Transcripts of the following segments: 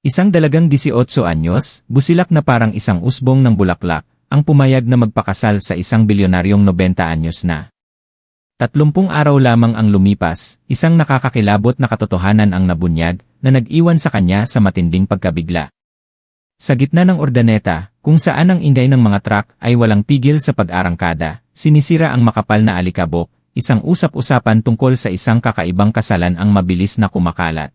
Isang dalagang 18 anyos, busilak na parang isang usbong ng bulaklak, ang pumayag na magpakasal sa isang bilyonaryong 90 anyos na. 30 araw lamang ang lumipas, isang nakakakilabot na katotohanan ang nabunyag na nag-iwan sa kanya sa matinding pagkabigla. Sa gitna ng ordaneta, kung saan ang ingay ng mga truck ay walang tigil sa pag-arangkada, sinisira ang makapal na alikabok, isang usap-usapan tungkol sa isang kakaibang kasalan ang mabilis na kumakalat.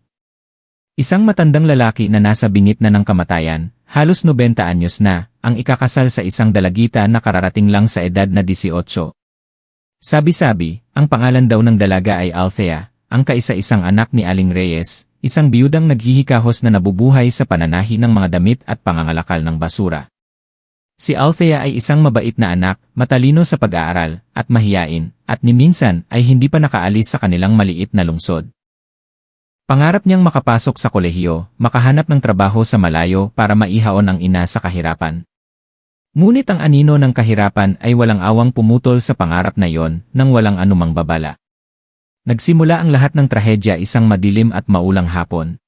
Isang matandang lalaki na nasa bingit na ng kamatayan, halos 90 anyos na, ang ikakasal sa isang dalagita na kararating lang sa edad na 18. Sabi-sabi, ang pangalan daw ng dalaga ay Althea, ang kaisa-isang anak ni Aling Reyes, isang biyudang naghihikahos na nabubuhay sa pananahi ng mga damit at pangangalakal ng basura. Si Althea ay isang mabait na anak, matalino sa pag-aaral, at mahiyain, at ni minsan ay hindi pa nakaalis sa kanilang maliit na lungsod. Pangarap niyang makapasok sa kolehiyo, makahanap ng trabaho sa malayo para maihaon ang ina sa kahirapan. Ngunit ang anino ng kahirapan ay walang awang pumutol sa pangarap na yon nang walang anumang babala. Nagsimula ang lahat ng trahedya isang madilim at maulang hapon.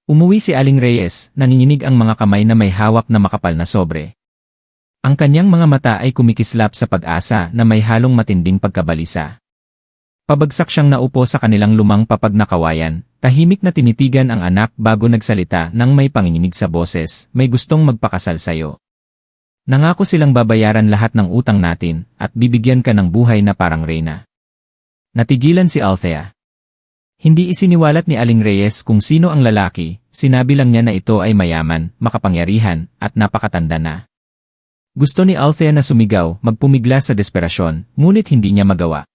Umuwi si Aling Reyes, nanginginig ang mga kamay na may hawak na makapal na sobre. Ang kanyang mga mata ay kumikislap sa pag-asa na may halong matinding pagkabalisa. Pabagsak siyang naupo sa kanilang lumang papag na kawayan, tahimik na tinitigan ang anak bago nagsalita nang may panginginig sa boses, may gustong magpakasal sayo. Nangako silang babayaran lahat ng utang natin at bibigyan ka ng buhay na parang reyna. Natigilan si Althea. Hindi isiniwalat ni Aling Reyes kung sino ang lalaki, sinabi lang niya na ito ay mayaman, makapangyarihan, at napakatanda na. Gusto ni Althea na sumigaw, magpumigla sa desperasyon, ngunit hindi niya magawa.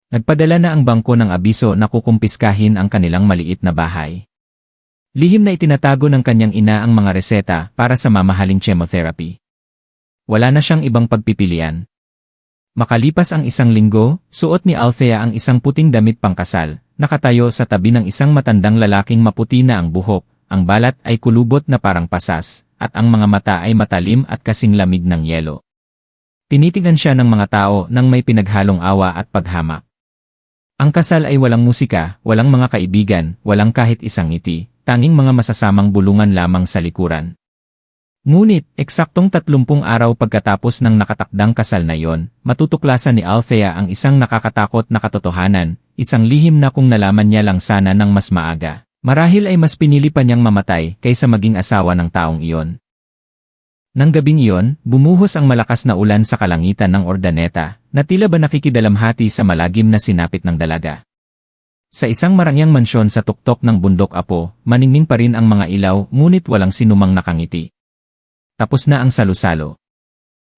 Nagpadala na ang bangko ng abiso na kukumpiskahin ang kanilang maliit na bahay. Lihim na itinatago ng kanyang ina ang mga reseta para sa mamahaling chemotherapy. Wala na siyang ibang pagpipilian. Makalipas ang isang linggo, suot ni Althea ang isang puting damit pangkasal, nakatayo sa tabi ng isang matandang lalaking maputi na ang buhok, ang balat ay kulubot na parang pasas, at ang mga mata ay matalim at kasing lamig ng yelo. Tinitingnan siya ng mga tao nang may pinaghalong awa at paghamak. Ang kasal ay walang musika, walang mga kaibigan, walang kahit isang ngiti, tanging mga masasamang bulungan lamang sa likuran. Ngunit, eksaktong 30 araw pagkatapos ng nakatakdang kasal na yon, matutuklasan ni Althea ang isang nakakatakot na katotohanan, isang lihim na kung nalaman niya lang sana ng mas maaga. Marahil ay mas pinili pa niyang mamatay kaysa maging asawa ng taong iyon. Nang gabing iyon, bumuhos ang malakas na ulan sa kalangitan ng ordaneta, na tila ba nakikidalamhati sa malagim na sinapit ng dalaga. Sa isang marangyang mansyon sa tuktok ng bundok Apo, maningning pa rin ang mga ilaw ngunit walang sinumang nakangiti. Tapos na ang salusalo.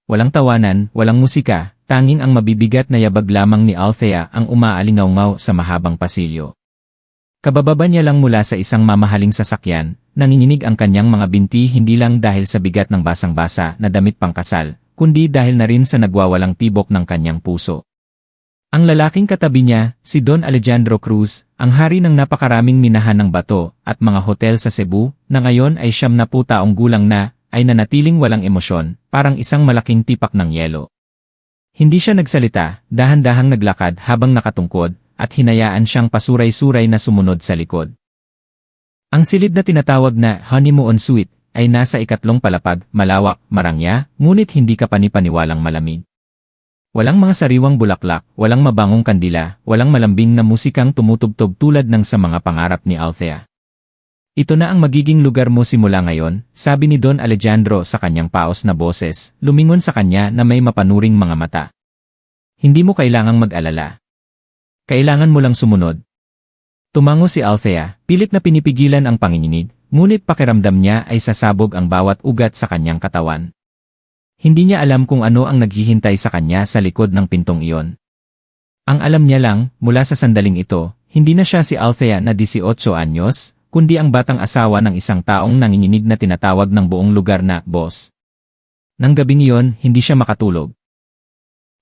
Walang tawanan, walang musika, tanging ang mabibigat na yabag lamang ni Althea ang umaalingaw-ngaw sa mahabang pasilyo. Kabababa niya lang mula sa isang mamahaling sasakyan, nanginginig ang kanyang mga binti hindi lang dahil sa bigat ng basang-basa na damit pangkasal, kundi dahil na rin sa nagwawalang tibok ng kanyang puso. Ang lalaking katabi niya, si Don Alejandro Cruz, ang hari ng napakaraming minahan ng bato at mga hotel sa Cebu, na ngayon ay 70 taong gulang na, ay nanatiling walang emosyon, parang isang malaking tipak ng yelo. Hindi siya nagsalita, dahan-dahang naglakad habang nakatungkod, at hinayaan siyang pasuray-suray na sumunod sa likod. Ang silid na tinatawag na honeymoon suite ay nasa 2 palapag, malawak, marangya, ngunit hindi ka panipaniwalang malamig. Walang mga sariwang bulaklak, walang mabangong kandila, walang malambing na musikang tumutugtog tulad ng sa mga pangarap ni Althea. Ito na ang magiging lugar mo simula ngayon, sabi ni Don Alejandro sa kanyang paos na boses, lumingon sa kanya na may mapanuring mga mata. Hindi mo kailangang mag-alala. Kailangan mo lang sumunod. Tumango si Althea, pilit na pinipigilan ang panginginig, ngunit pakiramdam niya ay sasabog ang bawat ugat sa kanyang katawan. Hindi niya alam kung ano ang naghihintay sa kanya sa likod ng pintong iyon. Ang alam niya lang, mula sa sandaling ito, hindi na siya si Althea na 18 anyos, kundi ang batang asawa ng isang taong nanginginig na tinatawag ng buong lugar na boss. Nang gabing iyon, hindi siya makatulog.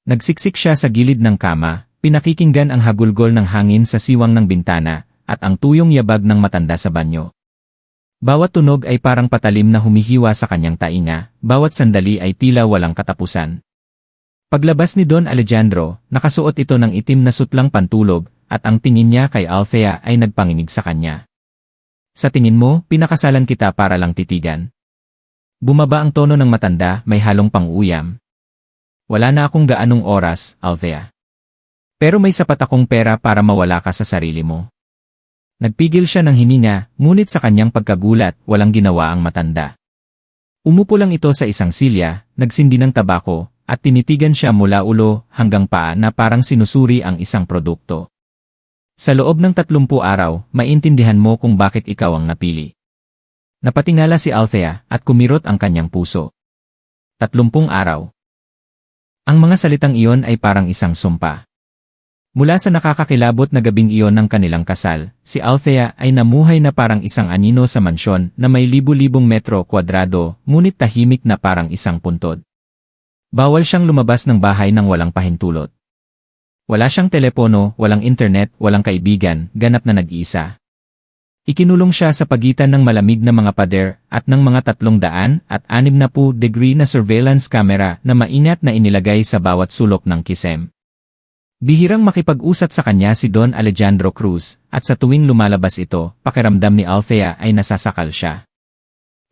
Nagsiksik siya sa gilid ng kama, pinakikinggan ang hagulgol ng hangin sa siwang ng bintana, at ang tuyong yabag ng matanda sa banyo. Bawat tunog ay parang patalim na humihiwa sa kanyang tainga, bawat sandali ay tila walang katapusan. Paglabas ni Don Alejandro, nakasuot ito ng itim na sutlang pantulog, at ang tingin niya kay Althea ay nagpanginig sa kanya. Sa tingin mo, pinakasalan kita para lang titigan? Bumaba ang tono ng matanda, may halong pang-uyam. Wala na akong gaanong oras, Althea. Pero may sapat akong pera para mawala ka sa sarili mo. Nagpigil siya ng hininga, ngunit sa kanyang pagkagulat, walang ginawa ang matanda. Umupo lang ito sa isang silya, nagsindi ng tabako, at tinitigan siya mula ulo hanggang paa na parang sinusuri ang isang produkto. Sa loob ng 30 araw, maintindihan mo kung bakit ikaw ang napili. Napatingala si Althea at kumirot ang kanyang puso. 30 araw. Ang mga salitang iyon ay parang isang sumpa. Mula sa nakakakilabot na gabing iyon ng kanilang kasal, si Althea ay namuhay na parang isang anino sa mansyon na may libu-libong metro kwadrado, ngunit tahimik na parang isang puntod. Bawal siyang lumabas ng bahay nang walang pahintulot. Wala siyang telepono, walang internet, walang kaibigan, ganap na nag-iisa. Ikinulong siya sa pagitan ng malamig na mga pader at ng mga 360-degree na surveillance camera na maingat na inilagay sa bawat sulok ng kisem. Bihirang makipag-usap sa kanya si Don Alejandro Cruz, at sa tuwing lumalabas ito, pakiramdam ni Althea ay nasasakal siya.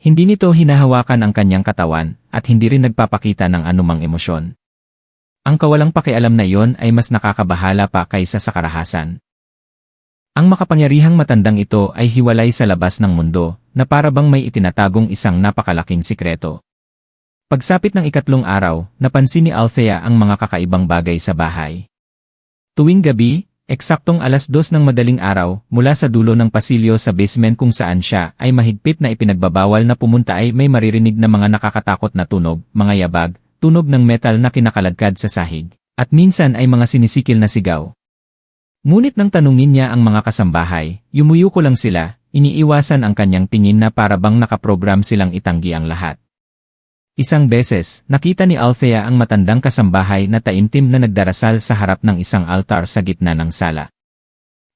Hindi nito hinahawakan ang kanyang katawan, at hindi rin nagpapakita ng anumang emosyon. Ang kawalang pakialam na iyon ay mas nakakabahala pa kaysa sa karahasan. Ang makapangyarihang matandang ito ay hiwalay sa labas ng mundo, na para bang may itinatagong isang napakalaking sikreto. Pagsapit ng 3 araw, napansin ni Althea ang mga kakaibang bagay sa bahay. Tuwing gabi, eksaktong 2:00 ng madaling araw, mula sa dulo ng pasilyo sa basement kung saan siya ay mahigpit na ipinagbabawal na pumunta ay may maririnig na mga nakakatakot na tunog, mga yabag, tunog ng metal na kinakaladkad sa sahig, at minsan ay mga sinisikil na sigaw. Ngunit nang tanungin niya ang mga kasambahay, yumuyuko lang sila, iniiwasan ang kanyang tingin na para bang nakaprogram silang itanggi ang lahat. Isang beses, nakita ni Althea ang matandang kasambahay na taimtim na nagdarasal sa harap ng isang altar sa gitna ng sala.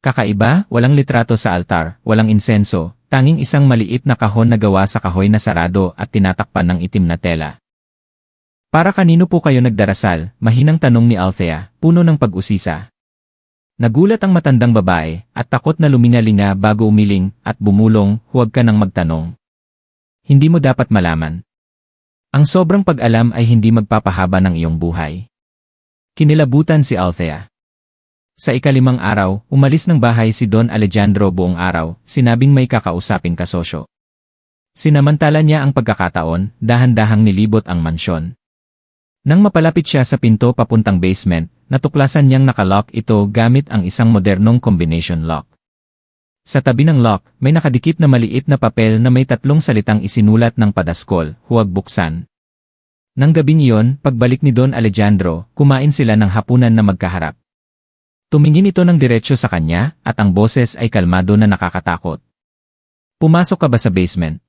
Kakaiba, walang litrato sa altar, walang insenso, tanging isang maliit na kahon na gawa sa kahoy na sarado at tinatakpan ng itim na tela. Para kanino po kayo nagdarasal? Mahinang tanong ni Althea, puno ng pag-usisa. Nagulat ang matandang babae, at takot na lumingalinga bago umiling, at bumulong, huwag ka nang magtanong. Hindi mo dapat malaman. Ang sobrang pag-alam ay hindi magpapahaba ng iyong buhay. Kinilabutan si Althea. Sa 5 araw, umalis ng bahay si Don Alejandro buong araw, sinabing may kakausaping kasosyo. Sinamantala niya ang pagkakataon, dahan-dahang nilibot ang mansyon. Nang mapalapit siya sa pinto papuntang basement, natuklasan niyang nakalock ito gamit ang isang modernong combination lock. Sa tabi ng lock, may nakadikit na maliit na papel na may 3 salitang isinulat ng padaskol, huwag buksan. Nang gabing iyon, pagbalik ni Don Alejandro, kumain sila ng hapunan na magkaharap. Tumingin ito ng diretsyo sa kanya, at ang boses ay kalmado na nakakatakot. Pumasok ka ba sa basement?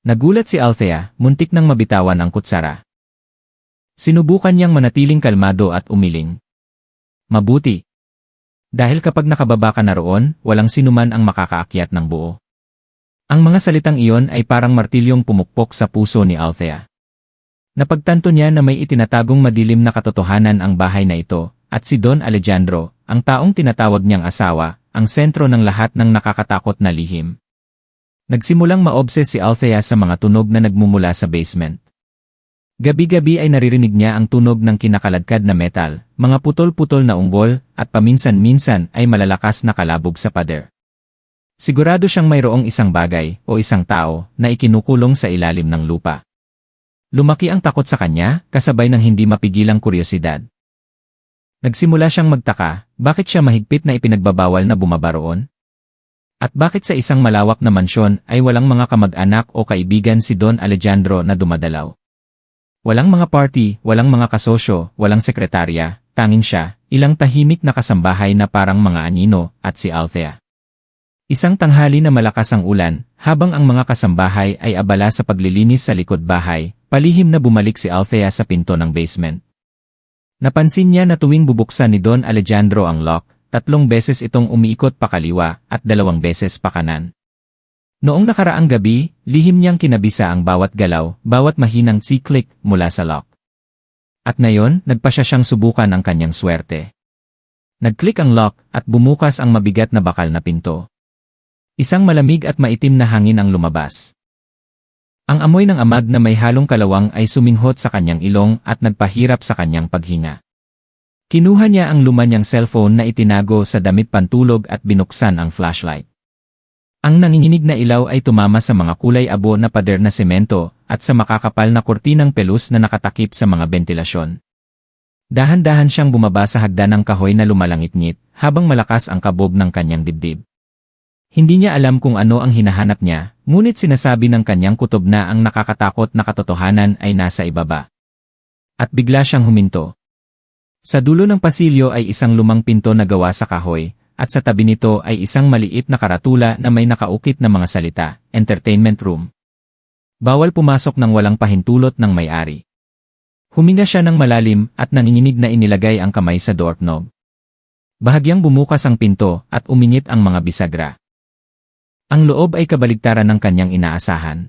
Nagulat si Althea, muntik nang mabitawan ang kutsara. Sinubukan niyang manatiling kalmado at umiling. Mabuti. Dahil kapag nakababa ka na roon, walang sinuman ang makakaakyat ng buo. Ang mga salitang iyon ay parang martilyong pumukpok sa puso ni Althea. Napagtanto niya na may itinatagong madilim na katotohanan ang bahay na ito, at si Don Alejandro, ang taong tinatawag niyang asawa, ang sentro ng lahat ng nakakatakot na lihim. Nagsimulang maobses si Althea sa mga tunog na nagmumula sa basement. Gabi-gabi ay naririnig niya ang tunog ng kinakaladkad na metal, mga putol-putol na ungol, at paminsan-minsan ay malalakas na kalabog sa pader. Sigurado siyang mayroong isang bagay o isang tao na ikinukulong sa ilalim ng lupa. Lumaki ang takot sa kanya, kasabay ng hindi mapigilang kuryosidad. Nagsimula siyang magtaka, bakit siya mahigpit na ipinagbabawal na bumaba roon? At bakit sa isang malawak na mansyon ay walang mga kamag-anak o kaibigan si Don Alejandro na dumadalaw? Walang mga party, walang mga kasosyo, walang sekretarya, tanging siya, ilang tahimik na kasambahay na parang mga anino, at si Althea. Isang tanghali na malakas ang ulan, habang ang mga kasambahay ay abala sa paglilinis sa likod bahay, palihim na bumalik si Althea sa pinto ng basement. Napansin niya na tuwing bubuksan ni Don Alejandro ang lock, 3 beses itong umiikot pa kaliwa at 2 beses pa kanan. Noong nakaraang gabi, lihim niyang kinabisa ang bawat galaw, bawat mahinang tsi-click mula sa lock. At ngayon, nagpasya siyang subukan ang kanyang swerte. Nag-click ang lock at bumukas ang mabigat na bakal na pinto. Isang malamig at maitim na hangin ang lumabas. Ang amoy ng amag na may halong kalawang ay suminghot sa kanyang ilong at nagpahirap sa kanyang paghinga. Kinuha niya ang luma niyang cellphone na itinago sa damit pantulog at binuksan ang flashlight. Ang nanginginig na ilaw ay tumama sa mga kulay abo na pader na semento at sa makakapal na kurtinang pelus na nakatakip sa mga bentilasyon. Dahan-dahan siyang bumaba sa hagdan ng kahoy na lumalangit-ngit habang malakas ang kabog ng kanyang dibdib. Hindi niya alam kung ano ang hinahanap niya, ngunit sinasabi ng kanyang kutob na ang nakakatakot na katotohanan ay nasa ibaba. At bigla siyang huminto. Sa dulo ng pasilyo ay isang lumang pinto na gawa sa kahoy, at sa tabi nito ay isang maliit na karatula na may nakaukit na mga salita, entertainment room. Bawal pumasok ng walang pahintulot ng may-ari. Huminga siya ng malalim at nanginginig na inilagay ang kamay sa doorknob. Bahagyang bumukas ang pinto at umingit ang mga bisagra. Ang loob ay kabaligtaran ng kanyang inaasahan.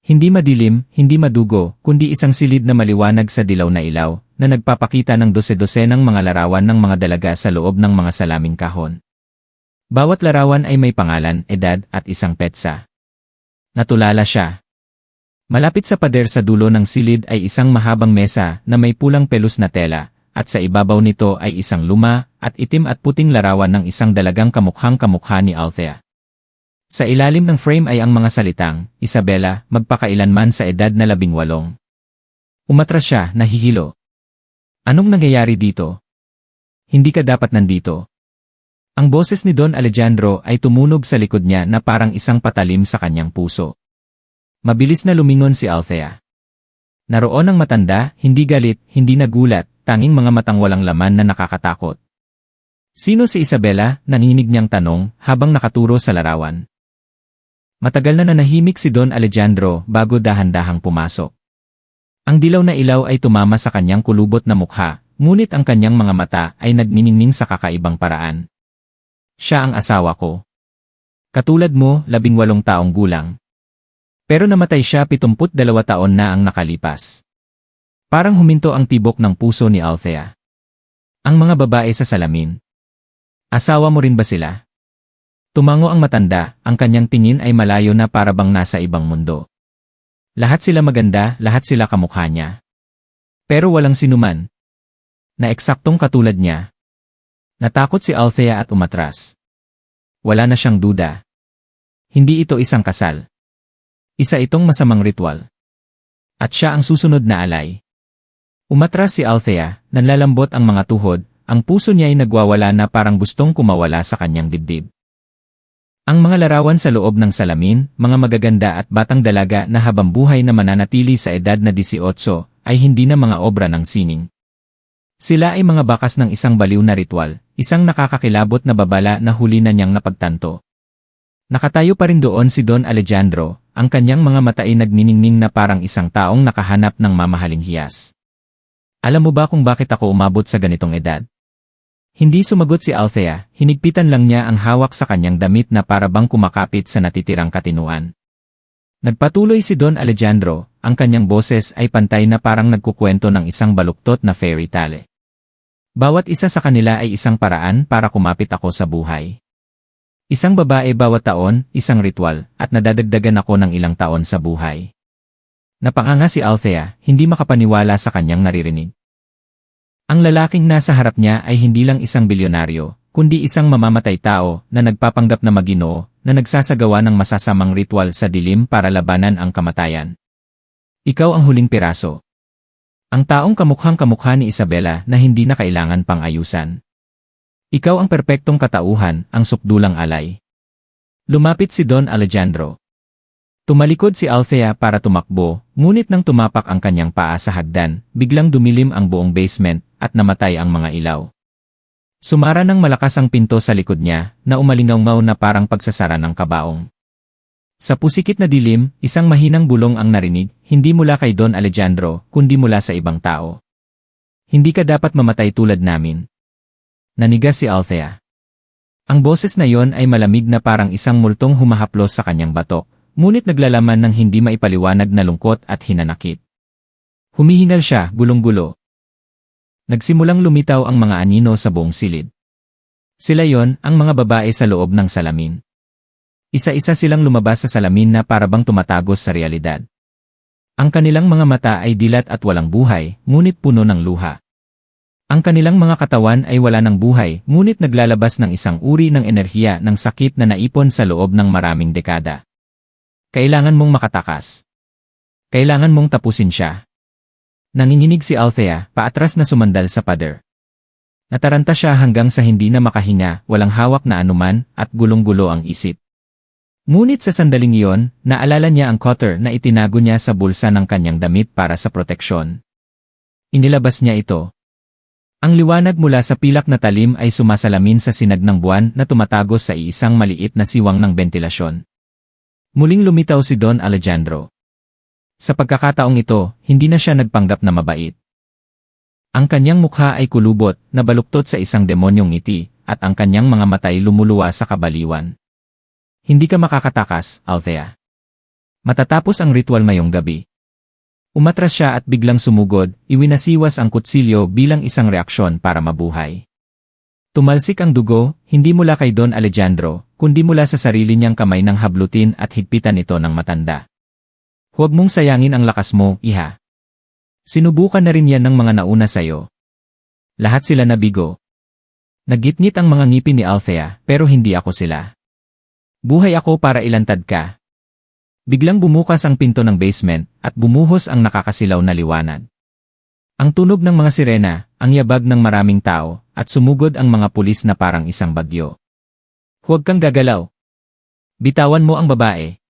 Hindi madilim, hindi madugo, kundi isang silid na maliwanag sa dilaw na ilaw, na nagpapakita ng dose-dosenang mga larawan ng mga dalaga sa loob ng mga salaming kahon. Bawat larawan ay may pangalan, edad, at isang petsa. Natulala siya. Malapit sa pader sa dulo ng silid ay isang mahabang mesa na may pulang pelus na tela, at sa ibabaw nito ay isang luma at itim at puting larawan ng isang dalagang kamukhang-kamukha ni Althea. Sa ilalim ng frame ay ang mga salitang, Isabela, magpakailanman sa edad na 18. Umatras siya, nahihilo. Anong nangyayari dito? Hindi ka dapat nandito. Ang boses ni Don Alejandro ay tumunog sa likod niya na parang isang patalim sa kanyang puso. Mabilis na lumingon si Althea. Naroon ang matanda, hindi galit, hindi nagulat, tanging mga matang walang laman na nakakatakot. Sino si Isabela? Nanginig niyang tanong habang nakaturo sa larawan. Matagal na nanahimik si Don Alejandro bago dahan-dahang pumasok. Ang dilaw na ilaw ay tumama sa kanyang kulubot na mukha, ngunit ang kanyang mga mata ay nagniningning sa kakaibang paraan. Siya ang asawa ko. Katulad mo, 18 taong gulang. Pero namatay siya 72 taon na ang nakalipas. Parang huminto ang tibok ng puso ni Althea. Ang mga babae sa salamin. Asawa mo rin ba sila? Tumango ang matanda, ang kanyang tingin ay malayo na parabang nasa ibang mundo. Lahat sila maganda, lahat sila kamukha niya. Pero walang sinuman na eksaktong katulad niya. Natakot si Althea at umatras. Wala na siyang duda. Hindi ito isang kasal. Isa itong masamang ritual. At siya ang susunod na alay. Umatras si Althea, nanlalambot ang mga tuhod, ang puso niya ay nagwawala na parang gustong kumawala sa kanyang dibdib. Ang mga larawan sa loob ng salamin, mga magaganda at batang dalaga na habang buhay na mananatili sa edad na 18, ay hindi na mga obra ng sining. Sila ay mga bakas ng isang baliw na ritual, isang nakakakilabot na babala na huli na niyang napagtanto. Nakatayo pa rin doon si Don Alejandro, ang kanyang mga mata ay nagniningning na parang isang taong nakahanap ng mamahaling hiyas. Alam mo ba kung bakit ako umabot sa ganitong edad? Hindi sumagot si Althea, hinigpitan lang niya ang hawak sa kanyang damit na parabang kumakapit sa natitirang katinuan. Nagpatuloy si Don Alejandro, ang kanyang boses ay pantay na parang nagkukwento ng isang baluktot na fairy tale. Bawat isa sa kanila ay isang paraan para kumapit ako sa buhay. Isang babae bawat taon, isang ritual, at nadadagdagan ako ng ilang taon sa buhay. Napanganga si Althea, hindi makapaniwala sa kanyang naririnig. Ang lalaking nasa harap niya ay hindi lang isang bilyonaryo, kundi isang mamamatay tao na nagpapanggap na maginoo, na nagsasagawa ng masasamang ritual sa dilim para labanan ang kamatayan. Ikaw ang huling piraso. Ang taong kamukhang-kamukha ni Isabela na hindi na kailangan pang ayusan. Ikaw ang perpektong katauhan, ang sukdulang alay. Lumapit si Don Alejandro. Tumalikod si Althea para tumakbo, ngunit nang tumapak ang kanyang paa sa hagdan, biglang dumilim ang buong basement at namatay ang mga ilaw. Sumara ng malakas ang pinto sa likod niya, na umalingaw-ngaw na parang pagsasara ng kabaong. Sa pusikit na dilim, isang mahinang bulong ang narinig, hindi mula kay Don Alejandro, kundi mula sa ibang tao. Hindi ka dapat mamatay tulad namin. Nanigas si Althea. Ang boses na yon ay malamig na parang isang multong humahaplos sa kanyang batok, ngunit naglalaman ng hindi maipaliwanag na lungkot at hinanakit. Humihingal siya, gulong-gulo. Nagsimulang lumitaw ang mga anino sa buong silid. Sila yon, ang mga babae sa loob ng salamin. Isa-isa silang lumabas sa salamin na parabang tumatagos sa realidad. Ang kanilang mga mata ay dilat at walang buhay, ngunit puno ng luha. Ang kanilang mga katawan ay wala ng buhay, ngunit naglalabas ng isang uri ng enerhiya ng sakit na naipon sa loob ng maraming dekada. Kailangan mong makatakas. Kailangan mong tapusin siya. Nanginginig si Althea, paatras na sumandal sa pader. Nataranta siya hanggang sa hindi na makahinga, walang hawak na anuman, at gulong-gulo ang isip. Ngunit sa sandaling iyon, naalala niya ang cutter na itinago niya sa bulsa ng kanyang damit para sa proteksyon. Inilabas niya ito. Ang liwanag mula sa pilak na talim ay sumasalamin sa sinag ng buwan na tumatagos sa iisang maliit na siwang ng bentilasyon. Muling lumitaw si Don Alejandro. Sa pagkakataong ito, hindi na siya nagpanggap na mabait. Ang kanyang mukha ay kulubot, nabaluktot sa isang demonyong ngiti, at ang kanyang mga matay lumuluwa sa kabaliwan. Hindi ka makakatakas, Althea. Matatapos ang ritual ngayong gabi. Umatras siya at biglang sumugod, iwinasiwas ang kutsilyo bilang isang reaksyon para mabuhay. Tumalsik ang dugo, hindi mula kay Don Alejandro, kundi mula sa sarili niyang kamay ng hablutin at higpitan ito ng matanda. Huwag mong sayangin ang lakas mo, iha. Sinubukan na rin yan ng mga nauna sayo. Lahat sila nabigo. Nagitngit ang mga ngipin ni Althea, pero hindi ako sila. Buhay ako para ilantad ka. Biglang bumukas ang pinto ng basement at bumuhos ang nakakasilaw na liwanag. Ang tunog ng mga sirena, ang yabag ng maraming tao, at sumugod ang mga pulis na parang isang bagyo. Huwag kang gagalaw. Bitawan mo ang babae.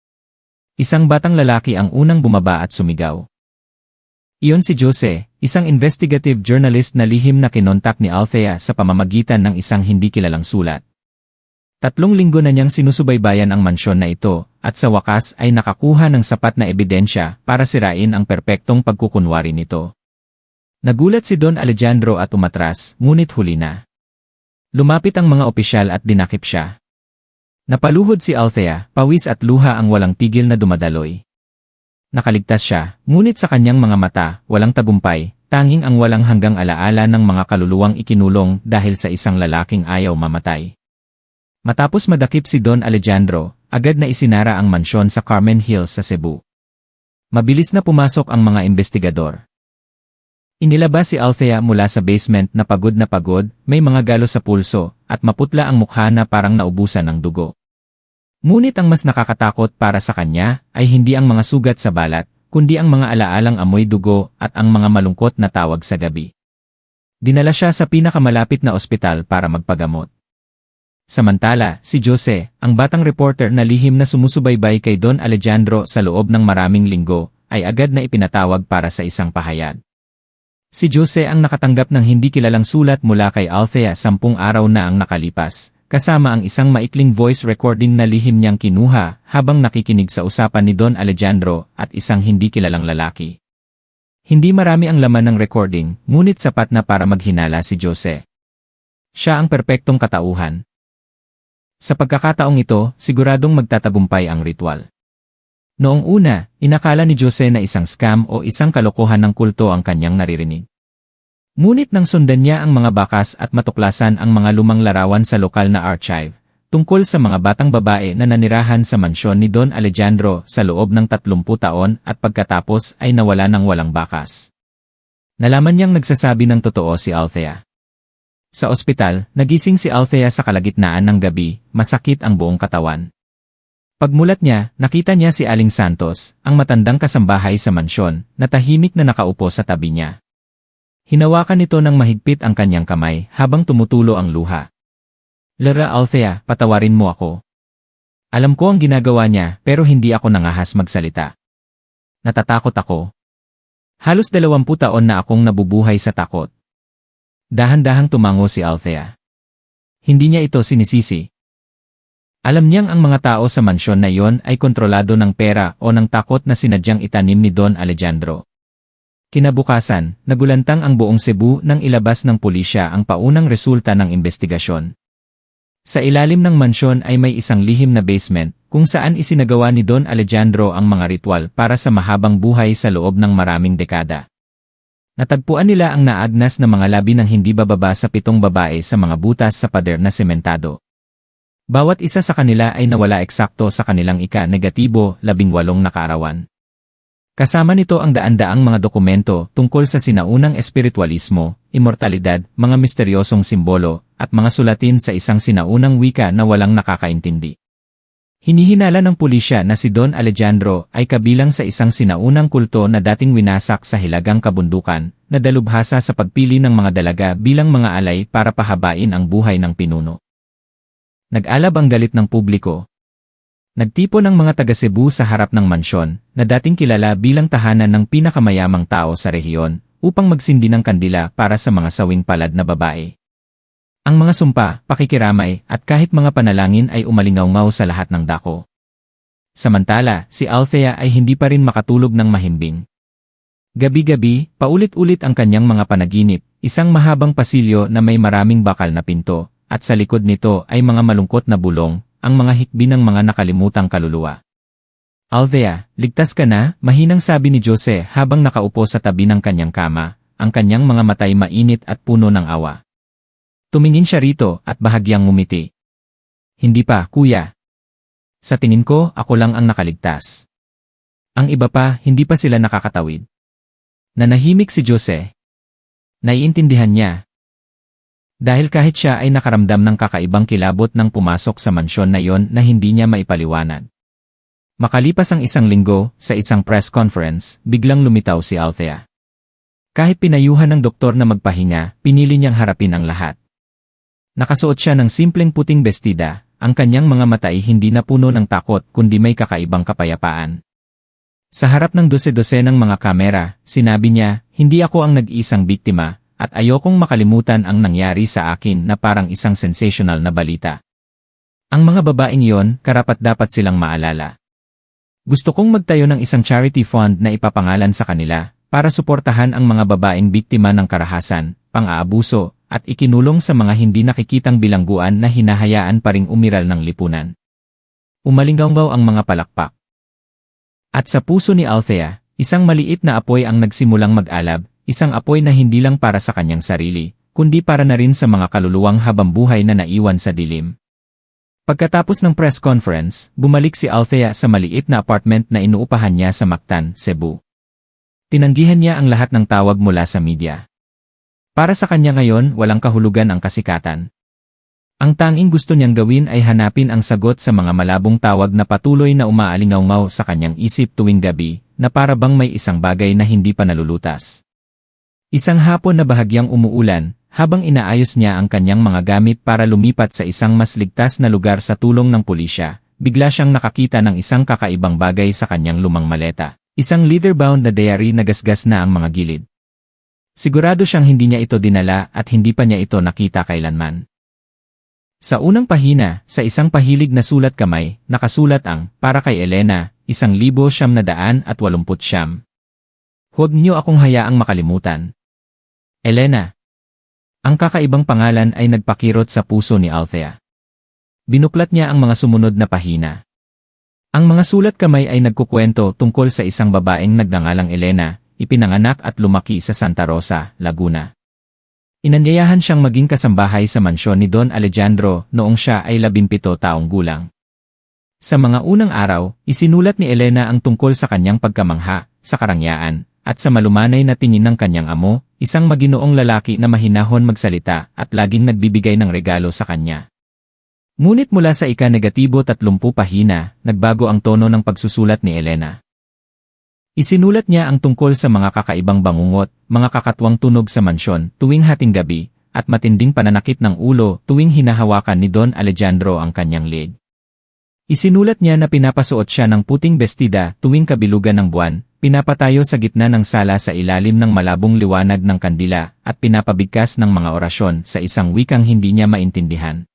Isang batang lalaki ang unang bumaba at sumigaw. Iyon si Jose, isang investigative journalist na lihim na kinontak ni Althea sa pamamagitan ng isang hindi kilalang sulat. 3 linggo na niyang sinusubaybayan ang mansyon na ito, at sa wakas ay nakakuha ng sapat na ebidensya para sirain ang perpektong pagkukunwari nito. Nagulat si Don Alejandro at umatras, ngunit huli na. Lumapit ang mga opisyal at dinakip siya. Napaluhod si Althea, pawis at luha ang walang tigil na dumadaloy. Nakaligtas siya, ngunit sa kanyang mga mata, walang tagumpay, tanging ang walang hanggang alaala ng mga kaluluwang ikinulong dahil sa isang lalaking ayaw mamatay. Matapos madakip si Don Alejandro, agad na isinara ang mansyon sa Carmen Hills sa Cebu. Mabilis na pumasok ang mga investigador. Inilabas si Althea mula sa basement na pagod, may mga galo sa pulso, at maputla ang mukha na parang naubusan ng dugo. Ngunit ang mas nakakatakot para sa kanya ay hindi ang mga sugat sa balat, kundi ang mga alaalang amoy dugo at ang mga malungkot na tawag sa gabi. Dinala siya sa pinakamalapit na ospital para magpagamot. Samantala, si Jose, ang batang reporter na lihim na sumusubaybay kay Don Alejandro sa loob ng maraming linggo, ay agad na ipinatawag para sa isang pahayag. Si Jose ang nakatanggap ng hindi kilalang sulat mula kay Althea 10 araw na ang nakalipas, kasama ang isang maikling voice recording na lihim niyang kinuha habang nakikinig sa usapan ni Don Alejandro at isang hindi kilalang lalaki. Hindi marami ang laman ng recording, ngunit sapat na para maghinala si Jose. Siya ang perpektong katauhan. Sa pagkakataong ito, siguradong magtatagumpay ang ritual. Noong una, inakala ni Jose na isang scam o isang kalokohan ng kulto ang kanyang naririnig. Ngunit nang sundan niya ang mga bakas at matuklasan ang mga lumang larawan sa lokal na archive, tungkol sa mga batang babae na nanirahan sa mansyon ni Don Alejandro sa loob ng 30 taon at pagkatapos ay nawala ng walang bakas. Nalaman niyang nagsasabi ng totoo si Althea. Sa ospital, nagising si Althea sa kalagitnaan ng gabi, masakit ang buong katawan. Pagmulat niya, nakita niya si Aling Santos, ang matandang kasambahay sa mansyon, na tahimik na nakaupo sa tabi niya. Hinawakan nito ng mahigpit ang kanyang kamay habang tumutulo ang luha. Lara Althea, patawarin mo ako. Alam ko ang ginagawa niya pero hindi ako nangahas magsalita. Natatakot ako. Halos 20 taon na akong nabubuhay sa takot. Dahan-dahang tumango si Althea. Hindi niya ito sinisisi. Alam niyang ang mga tao sa mansyon na iyon ay kontrolado ng pera o ng takot na sinadyang itanim ni Don Alejandro. Kinabukasan, nagulantang ang buong Cebu nang ilabas ng pulisya ang paunang resulta ng investigasyon. Sa ilalim ng mansyon ay may isang lihim na basement kung saan isinagawa ni Don Alejandro ang mga ritual para sa mahabang buhay sa loob ng maraming dekada. Natagpuan nila ang naagnas na mga labi ng hindi bababa sa 7 babae sa mga butas sa pader na sementado. Bawat isa sa kanila ay nawala eksakto sa kanilang ika-negatibo 18 na kaarawan. Kasama nito ang daan-daang mga dokumento tungkol sa sinaunang espiritualismo, immortalidad, mga misteryosong simbolo, at mga sulatin sa isang sinaunang wika na walang nakakaintindi. Hinihinala ng pulisya na si Don Alejandro ay kabilang sa isang sinaunang kulto na dating winasak sa hilagang kabundukan, na dalubhasa sa pagpili ng mga dalaga bilang mga alay para pahabain ang buhay ng pinuno. Nag-alab ang galit ng publiko. Nagtipon ang mga taga Cebu sa harap ng mansyon, na dating kilala bilang tahanan ng pinakamayamang tao sa rehiyon, upang magsindi ng kandila para sa mga sawing palad na babae. Ang mga sumpa, pakikiramay, at kahit mga panalangin ay umalingaw-ngaw sa lahat ng dako. Samantala, si Althea ay hindi pa rin makatulog ng mahimbing. Gabi-gabi, paulit-ulit ang kanyang mga panaginip, isang mahabang pasilyo na may maraming bakal na pinto, at sa likod nito ay mga malungkot na bulong, ang mga hikbi ng mga nakalimutang kaluluwa. Althea, ligtas ka na, mahinang sabi ni Jose habang nakaupo sa tabi ng kanyang kama, ang kanyang mga matay mainit at puno ng awa. Tumingin siya rito at bahagyang ngumiti. Hindi pa, kuya. Sa tingin ko, ako lang ang nakaligtas. Ang iba pa, hindi pa sila nakakatawid. Nanahimik si Jose. Naiintindihan niya. Dahil kahit siya ay nakaramdam ng kakaibang kilabot nang pumasok sa mansyon na iyon na hindi niya maipaliwanag. Makalipas ang isang linggo, sa isang press conference, biglang lumitaw si Althea. Kahit pinayuhan ng doktor na magpahinga, pinili niyang harapin ang lahat. Nakasuot siya ng simpleng puting bestida, ang kanyang mga mata ay hindi napuno ng takot kundi may kakaibang kapayapaan. Sa harap ng dose-dose ng mga kamera, sinabi niya, hindi ako ang nag-iisang biktima, at ayokong makalimutan ang nangyari sa akin na parang isang sensational na balita. Ang mga babaeng iyon, karapat-dapat silang maalala. Gusto kong magtayo ng isang charity fund na ipapangalan sa kanila, para suportahan ang mga babaeng biktima ng karahasan, pang-aabuso, at ikinulong sa mga hindi nakikitang bilangguan na hinahayaan pa ring umiral ng lipunan. Umalinggaw ang mga palakpak. At sa puso ni Althea, isang maliit na apoy ang nagsimulang mag-alab, isang apoy na hindi lang para sa kanyang sarili, kundi para na rin sa mga kaluluwang habambuhay na naiwan sa dilim. Pagkatapos ng press conference, bumalik si Althea sa maliit na apartment na inuupahan niya sa Mactan, Cebu. Tinanggihan niya ang lahat ng tawag mula sa media. Para sa kanya ngayon, walang kahulugan ang kasikatan. Ang tanging gusto niyang gawin ay hanapin ang sagot sa mga malabong tawag na patuloy na umaalingaw-ngaw sa kanyang isip tuwing gabi, na para bang may isang bagay na hindi pa nalulutas. Isang hapon na bahagyang umuulan, habang inaayos niya ang kanyang mga gamit para lumipat sa isang mas ligtas na lugar sa tulong ng pulisya, bigla siyang nakakita ng isang kakaibang bagay sa kanyang lumang maleta. Isang leather-bound na diary na gasgas na ang mga gilid. Sigurado siyang hindi niya ito dinala at hindi pa niya ito nakita kailanman. Sa unang pahina, sa isang pahilig na sulat kamay, nakasulat ang, para kay Elena, 1989. Huwag niyo akong hayaang makalimutan. Elena. Ang kakaibang pangalan ay nagpakirot sa puso ni Althea. Binuklat niya ang mga sumunod na pahina. Ang mga sulat kamay ay nagkukwento tungkol sa isang babaeng nagngangalang Elena, ipinanganak at lumaki sa Santa Rosa, Laguna. Inanyayahan siyang maging kasambahay sa mansyon ni Don Alejandro noong siya ay 17 taong gulang. Sa mga unang araw, isinulat ni Elena ang tungkol sa kanyang pagkamangha, sa karangyaan, at sa malumanay na tingin ng kanyang amo, isang maginoong lalaki na mahinahon magsalita at laging nagbibigay ng regalo sa kanya. Ngunit mula sa ika-30 pahina, nagbago ang tono ng pagsusulat ni Elena. Isinulat niya ang tungkol sa mga kakaibang bangungot, mga kakatwang tunog sa mansyon tuwing hating gabi, at matinding pananakit ng ulo tuwing hinahawakan ni Don Alejandro ang kanyang leg. Isinulat niya na pinapasuot siya ng puting bestida tuwing kabilugan ng buwan, pinapatayo sa gitna ng sala sa ilalim ng malabong liwanag ng kandila, at pinapabigkas ng mga orasyon sa isang wikang hindi niya maintindihan.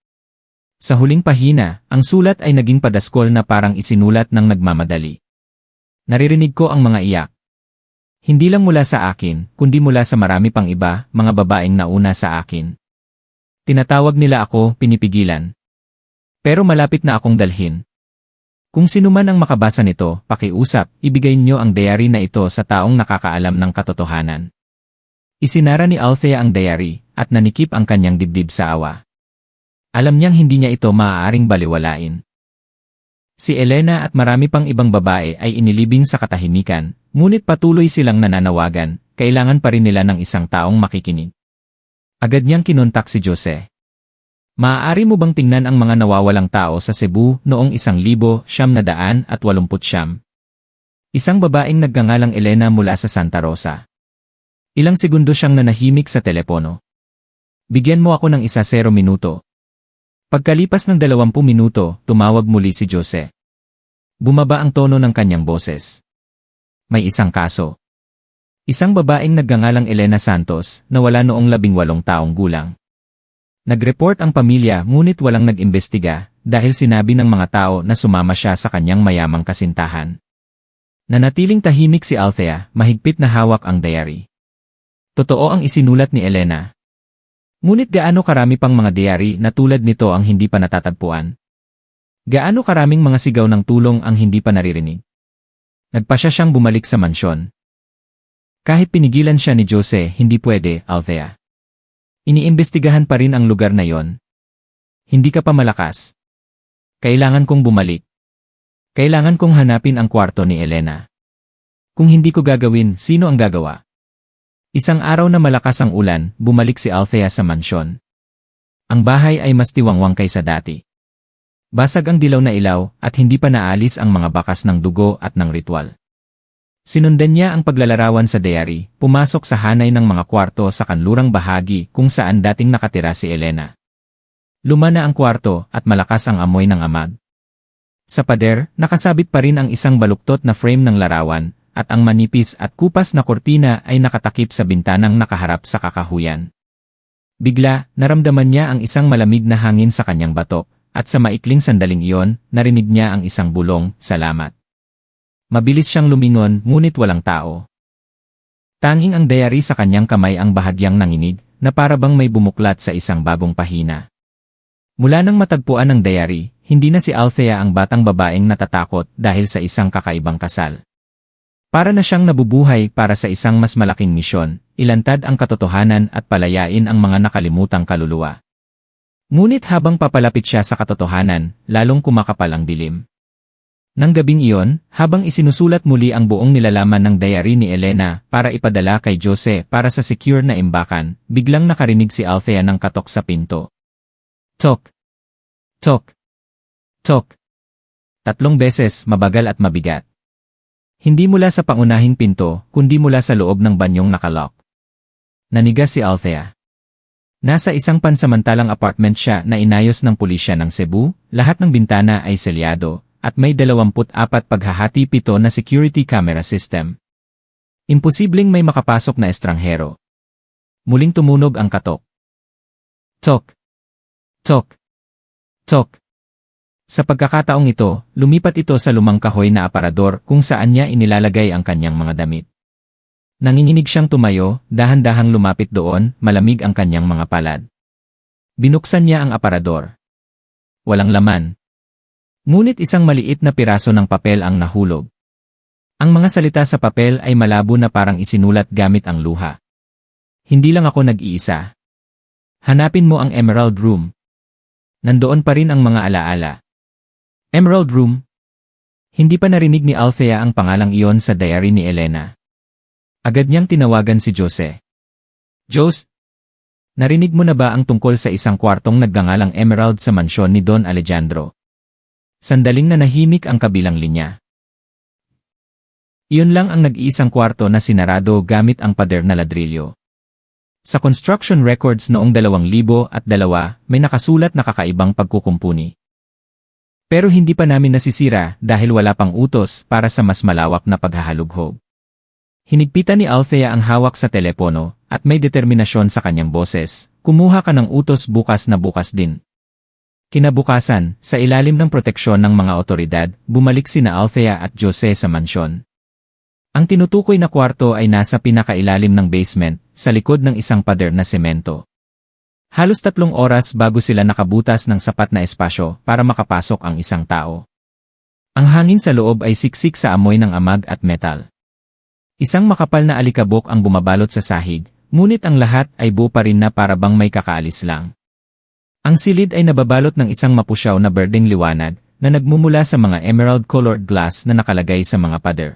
Sa huling pahina, ang sulat ay naging padaskol na parang isinulat ng nagmamadali. Naririnig ko ang mga iyak. Hindi lang mula sa akin, kundi mula sa marami pang iba, mga babaeng nauna sa akin. Tinatawag nila ako, pinipigilan. Pero malapit na akong dalhin. Kung sino man ang makabasa nito, pakiusap, ibigay niyo ang diary na ito sa taong nakakaalam ng katotohanan. Isinara ni Althea ang diary, at nanikip ang kanyang dibdib sa awa. Alam niyang hindi niya ito maaaring baliwalain. Si Elena at marami pang ibang babae ay inilibing sa katahimikan, ngunit patuloy silang nananawagan, kailangan pa rin nila ng isang taong makikinig. Agad niyang kinontak si Jose. Maaari mo bang tingnan ang mga nawawalang tao sa Cebu noong 1989? Isang babaeng nagngangalang Elena mula sa Santa Rosa. Ilang segundo siyang nanahimik sa telepono. Bigyan mo ako ng 10 minuto. Pagkalipas ng 20 minuto, tumawag muli si Jose. Bumaba ang tono ng kanyang boses. May isang kaso. Isang babaeng nagngangalang Elena Santos na wala noong 18 taong gulang. Nag-report ang pamilya ngunit walang nag-imbestiga dahil sinabi ng mga tao na sumama siya sa kanyang mayamang kasintahan. Nanatiling tahimik si Althea, mahigpit na hawak ang diary. Totoo ang isinulat ni Elena. Ngunit gaano karami pang mga diary na tulad nito ang hindi pa natatagpuan? Gaano karaming mga sigaw ng tulong ang hindi pa naririnig? Nagpasya siyang bumalik sa mansyon. Kahit pinigilan siya ni Jose, hindi pwede, Althea. Iniimbestigahan pa rin ang lugar na yon. Hindi ka pa malakas. Kailangan kong bumalik. Kailangan kong hanapin ang kwarto ni Elena. Kung hindi ko gagawin, sino ang gagawa? Isang araw na malakas ang ulan, bumalik si Althea sa mansyon. Ang bahay ay mas tiwangwang kaysa dati. Basag ang dilaw na ilaw at hindi pa naalis ang mga bakas ng dugo at ng ritual. Sinundan niya ang paglalarawan sa diary, pumasok sa hanay ng mga kwarto sa kanlurang bahagi kung saan dating nakatira si Elena. Luma na ang kwarto at malakas ang amoy ng amag. Sa pader, nakasabit pa rin ang isang baluktot na frame ng larawan, at ang manipis at kupas na kortina ay nakatakip sa bintanang nakaharap sa kakahuyan. Bigla, naramdaman niya ang isang malamig na hangin sa kanyang batok, at sa maikling sandaling iyon, narinig niya ang isang bulong, "Salamat." Mabilis siyang lumingon, ngunit walang tao. Tanging ang diary sa kanyang kamay ang bahagyang nanginig, na para bang may bumuklat sa isang bagong pahina. Mula nang matagpuan ang diary, hindi na si Althea ang batang babaeng natatakot dahil sa isang kakaibang kasal. Para na siyang nabubuhay para sa isang mas malaking misyon, ilantad ang katotohanan at palayain ang mga nakalimutang kaluluwa. Ngunit habang papalapit siya sa katotohanan, lalong kumakapal ang dilim. Nang gabing iyon, habang isinusulat muli ang buong nilalaman ng diary ni Elena para ipadala kay Jose para sa secure na imbakan, biglang nakarinig si Althea ng katok sa pinto. Tok! Tok! Tok! 3 beses, mabagal at mabigat. Hindi mula sa pangunahing pinto, kundi mula sa loob ng banyong nakalock. Nanigas si Althea. Nasa isang pansamantalang apartment siya na inayos ng pulisya ng Cebu, lahat ng bintana ay selyado, at may 24 paghahati-7 na security camera system. Imposibleng may makapasok na estranghero. Muling tumunog ang katok. Tok! Tok! Tok! Sa pagkakataong ito, lumipat ito sa lumang kahoy na aparador kung saan niya inilalagay ang kanyang mga damit. Nanginginig siyang tumayo, dahan-dahang lumapit doon, malamig ang kanyang mga palad. Binuksan niya ang aparador. Walang laman. Ngunit isang maliit na piraso ng papel ang nahulog. Ang mga salita sa papel ay malabo na parang isinulat gamit ang luha. Hindi lang ako nag-iisa. Hanapin mo ang Emerald Room. Nandoon pa rin ang mga alaala. Emerald Room? Hindi pa narinig ni Althea ang pangalang iyon sa diary ni Elena. Agad niyang tinawagan si Jose. Jose? Narinig mo na ba ang tungkol sa isang kwartong nagngangalang Emerald sa mansyon ni Don Alejandro? Sandaling nanahimik ang kabilang linya. Iyon lang ang nag-iisang kwarto na sinarado gamit ang pader na ladrilyo. Sa construction records noong 2002, may nakasulat na kakaibang pagkukumpuni. Pero hindi pa namin nasisira dahil wala pang utos para sa mas malawak na paghahalughog. Hinigpitan ni Althea ang hawak sa telepono at may determinasyon sa kanyang boses, "Kumuha ka ng utos bukas na bukas din." Kinabukasan, sa ilalim ng proteksyon ng mga otoridad, bumalik sina Althea at Jose sa mansyon. Ang tinutukoy na kwarto ay nasa pinakailalim ng basement, sa likod ng isang pader na semento. Halos 3 oras bago sila nakabutas ng sapat na espasyo para makapasok ang isang tao. Ang hangin sa loob ay siksik sa amoy ng amag at metal. Isang makapal na alikabok ang bumabalot sa sahig, ngunit ang lahat ay buo pa rin na para bang may kakaalis lang. Ang silid ay nababalot ng isang mapusyaw na berdeng liwanag na nagmumula sa mga emerald-colored glass na nakalagay sa mga pader.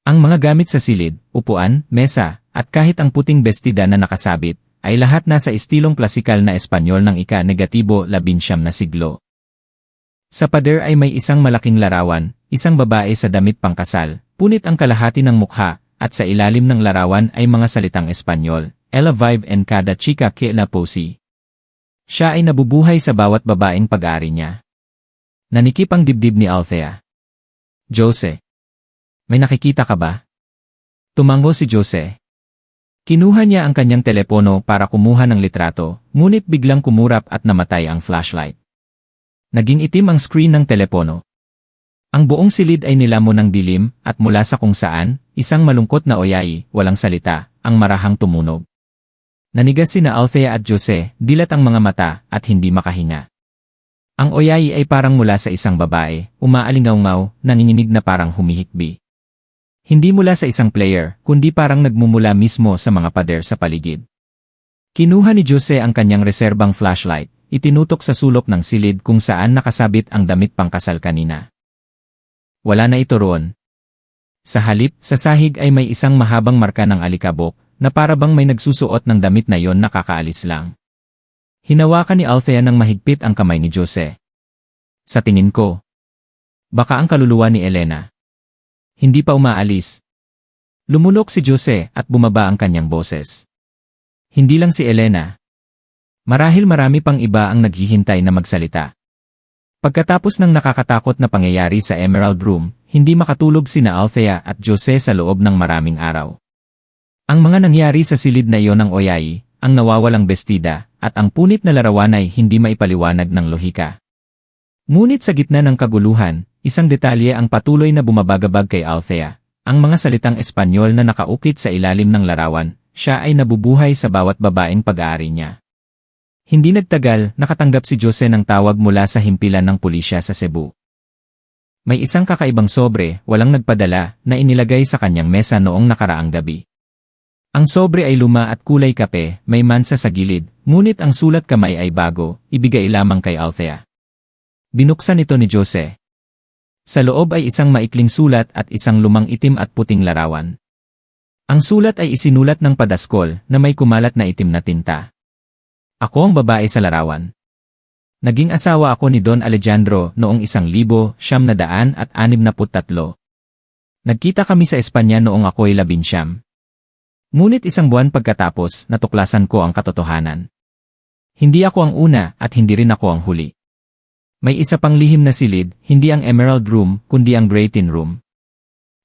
Ang mga gamit sa silid, upuan, mesa, at kahit ang puting bestida na nakasabit, ay lahat nasa estilong klasikal na Espanyol ng ika-19 na siglo. Sa pader ay may isang malaking larawan, isang babae sa damit pangkasal, punit ang kalahati ng mukha, at sa ilalim ng larawan ay mga salitang Espanyol, Ella vive en cada chica que la posi. Siya ay nabubuhay sa bawat babaeng pag-aari niya. Nanikip ang dibdib ni Althea. Jose. May nakikita ka ba? Tumango si Jose. Kinuha niya ang kanyang telepono para kumuha ng litrato, ngunit biglang kumurap at namatay ang flashlight. Naging itim ang screen ng telepono. Ang buong silid ay nilamon ng dilim, at mula sa kung saan, isang malungkot na oyayi, walang salita, ang marahang tumunog. Nanigas sina Althea at Jose, dilat ang mga mata, at hindi makahinga. Ang oyayi ay parang mula sa isang babae, umaalingaw-ngaw, nanginginig na parang humihikbi. Hindi mula sa isang player, kundi parang nagmumula mismo sa mga pader sa paligid. Kinuha ni Jose ang kanyang reserbang flashlight, itinutok sa sulok ng silid kung saan nakasabit ang damit pangkasal kanina. Wala na ito roon. Sa halip, sa sahig ay may isang mahabang marka ng alikabok, na parabang may nagsusuot ng damit na yon nakakaalis lang. Hinawakan ni Althea ng mahigpit ang kamay ni Jose. Sa tingin ko, baka ang kaluluwa ni Elena. Hindi pa umaalis. Lumunok si Jose at bumaba ang kanyang boses. Hindi lang si Elena. Marahil marami pang iba ang naghihintay na magsalita. Pagkatapos ng nakakatakot na pangyayari sa Emerald Room, hindi makatulog sina Althea at Jose sa loob ng maraming araw. Ang mga nangyari sa silid na iyon ng oyayi, ang nawawalang bestida, at ang punit na larawan ay hindi maipaliwanag ng lohika. Ngunit sa gitna ng kaguluhan, isang detalye ang patuloy na bumabagabag kay Althea. Ang mga salitang Espanyol na nakaukit sa ilalim ng larawan, siya ay nabubuhay sa bawat babaeng pag-aari niya. Hindi nagtagal, nakatanggap si Jose ng tawag mula sa himpilan ng pulisya sa Cebu. May isang kakaibang sobre, walang nagpadala, na inilagay sa kanyang mesa noong nakaraang gabi. Ang sobre ay luma at kulay kape, may mansa sa gilid, ngunit ang sulat kamay ay bago, ibigay lamang kay Althea. Binuksan ito ni Jose. Sa loob ay isang maikling sulat at isang lumang itim at puting larawan. Ang sulat ay isinulat ng padaskol na may kumalat na itim na tinta. Ako ang babae sa larawan. Naging asawa ako ni Don Alejandro noong 1963. Nagkita kami sa Espanya noong ako'y 19. Ngunit isang buwan pagkatapos, natuklasan ko ang katotohanan. Hindi ako ang una at hindi rin ako ang huli. May isa pang lihim na silid, hindi ang Emerald Room, kundi ang Grey Tin Room.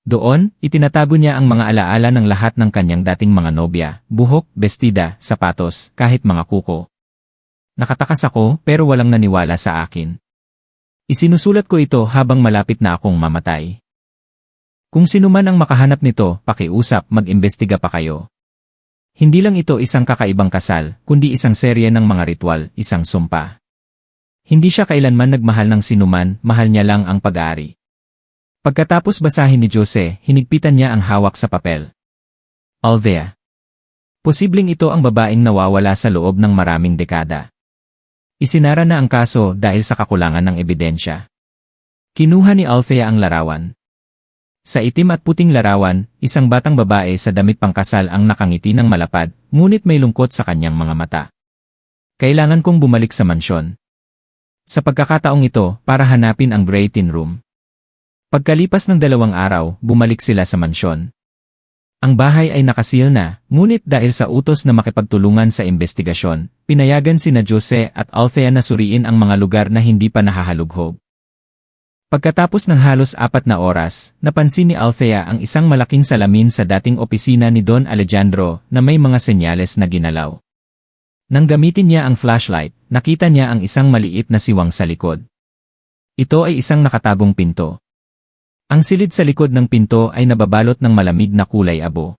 Doon, itinatago niya ang mga alaala ng lahat ng kanyang dating mga nobya, buhok, bestida, sapatos, kahit mga kuko. Nakatakas ako pero walang naniwala sa akin. Isinusulat ko ito habang malapit na akong mamatay. Kung sino man ang makahanap nito, pakiusap, mag-imbestiga pa kayo. Hindi lang ito isang kakaibang kasal, kundi isang serye ng mga ritual, isang sumpa. Hindi siya kailanman nagmahal ng sinuman, mahal niya lang ang pag-aari. Pagkatapos basahin ni Jose, hinigpitan niya ang hawak sa papel. Althea. Posibleng ito ang babaeng nawawala sa loob ng maraming dekada. Isinara na ang kaso dahil sa kakulangan ng ebidensya. Kinuha ni Althea ang larawan. Sa itim at puting larawan, isang batang babae sa damit pangkasal ang nakangiti ng malapad, ngunit may lungkot sa kanyang mga mata. Kailangan kong bumalik sa mansyon. Sa pagkakataong ito, para hanapin ang Grey Tin Room. Pagkalipas ng 2 araw, bumalik sila sa mansyon. Ang bahay ay nakasil na, ngunit dahil sa utos na makipagtulungan sa investigasyon, pinayagan sina Jose at Althea na suriin ang mga lugar na hindi pa nahahalughog. Pagkatapos ng halos 4 na oras, napansin ni Althea ang isang malaking salamin sa dating opisina ni Don Alejandro na may mga senyales na ginalaw. Nang gamitin niya ang flashlight, nakita niya ang isang maliit na siwang sa likod. Ito ay isang nakatagong pinto. Ang silid sa likod ng pinto ay nababalot ng malamig na kulay abo.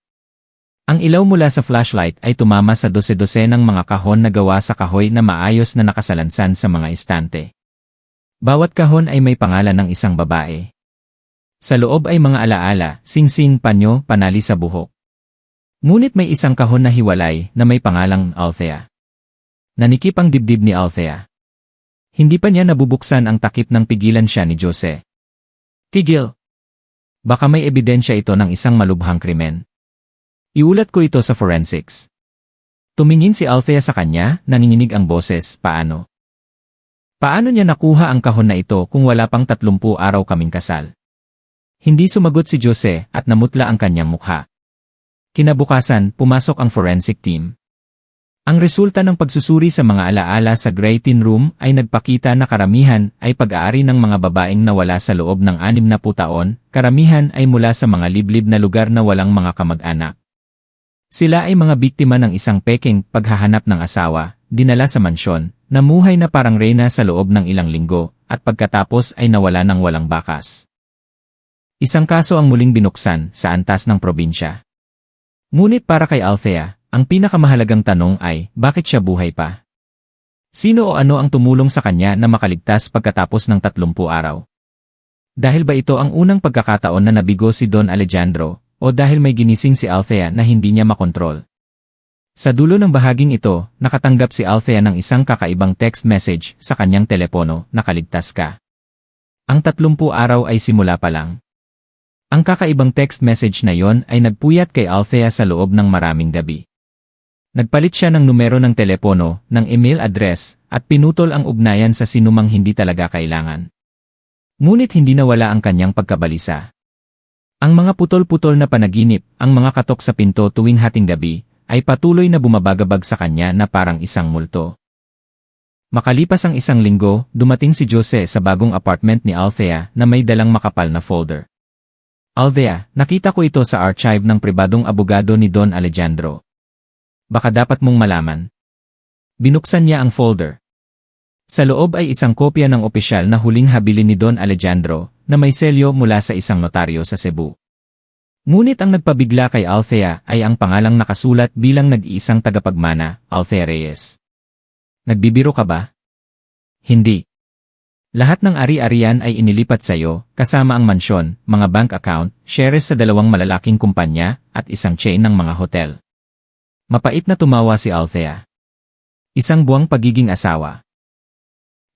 Ang ilaw mula sa flashlight ay tumama sa dose-dosenang mga kahon na gawa sa kahoy na maayos na nakasalansan sa mga estante. Bawat kahon ay may pangalan ng isang babae. Sa loob ay mga alaala, singsing, panyo, panali sa buhok. Ngunit may isang kahon na hiwalay na may pangalang Althea. Nanikip ang dibdib ni Althea. Hindi pa niya nabubuksan ang takip ng pigilan siya ni Jose. Tigil! Baka may ebidensya ito ng isang malubhang krimen. Iulat ko ito sa forensics. Tumingin si Althea sa kanya, nanginginig ang boses, paano? Paano niya nakuha ang kahon na ito kung wala pang 30 araw kaming kasal? Hindi sumagot si Jose at namutla ang kanyang mukha. Kinabukasan, pumasok ang forensic team. Ang resulta ng pagsusuri sa mga alaala sa Gray Tin Room ay nagpakita na karamihan ay pag-aari ng mga babaeng nawala sa loob ng 60 taon, karamihan ay mula sa mga liblib na lugar na walang mga kamag-anak. Sila ay mga biktima ng isang peking paghahanap ng asawa, dinala sa mansyon, namuhay na parang reyna sa loob ng ilang linggo, at pagkatapos ay nawala ng walang bakas. Isang kaso ang muling binuksan sa antas ng probinsya. Ngunit para kay Althea, ang pinakamahalagang tanong ay, bakit siya buhay pa? Sino o ano ang tumulong sa kanya na makaligtas pagkatapos ng 30 araw? Dahil ba ito ang unang pagkakataon na nabigo si Don Alejandro, o dahil may ginising si Althea na hindi niya makontrol? Sa dulo ng bahaging ito, nakatanggap si Althea ng isang kakaibang text message sa kanyang telepono, nakaligtas ka. Ang 30 araw ay simula pa lang. Ang kakaibang text message na yon ay nagpuyat kay Althea sa loob ng maraming gabi. Nagpalit siya ng numero ng telepono, ng email address, at pinutol ang ugnayan sa sinumang hindi talaga kailangan. Ngunit hindi nawala ang kanyang pagkabalisa. Ang mga putol-putol na panaginip, ang mga katok sa pinto tuwing hating gabi, ay patuloy na bumabagabag sa kanya na parang isang multo. Makalipas ang isang linggo, dumating si Jose sa bagong apartment ni Althea na may dalang makapal na folder. Althea, nakita ko ito sa archive ng pribadong abogado ni Don Alejandro. Baka dapat mong malaman. Binuksan niya ang folder. Sa loob ay isang kopya ng opisyal na huling habilin ni Don Alejandro na may selyo mula sa isang notaryo sa Cebu. Ngunit ang nagpabigla kay Althea ay ang pangalang nakasulat bilang nag-iisang tagapagmana, Althea Reyes. Nagbibiro ka ba? Hindi. Lahat ng ari-arian ay inilipat sa iyo, kasama ang mansyon, mga bank account, shares sa 2 malalaking kumpanya, at isang chain ng mga hotel. Mapait na tumawa si Althea. Isang buwang pagiging asawa.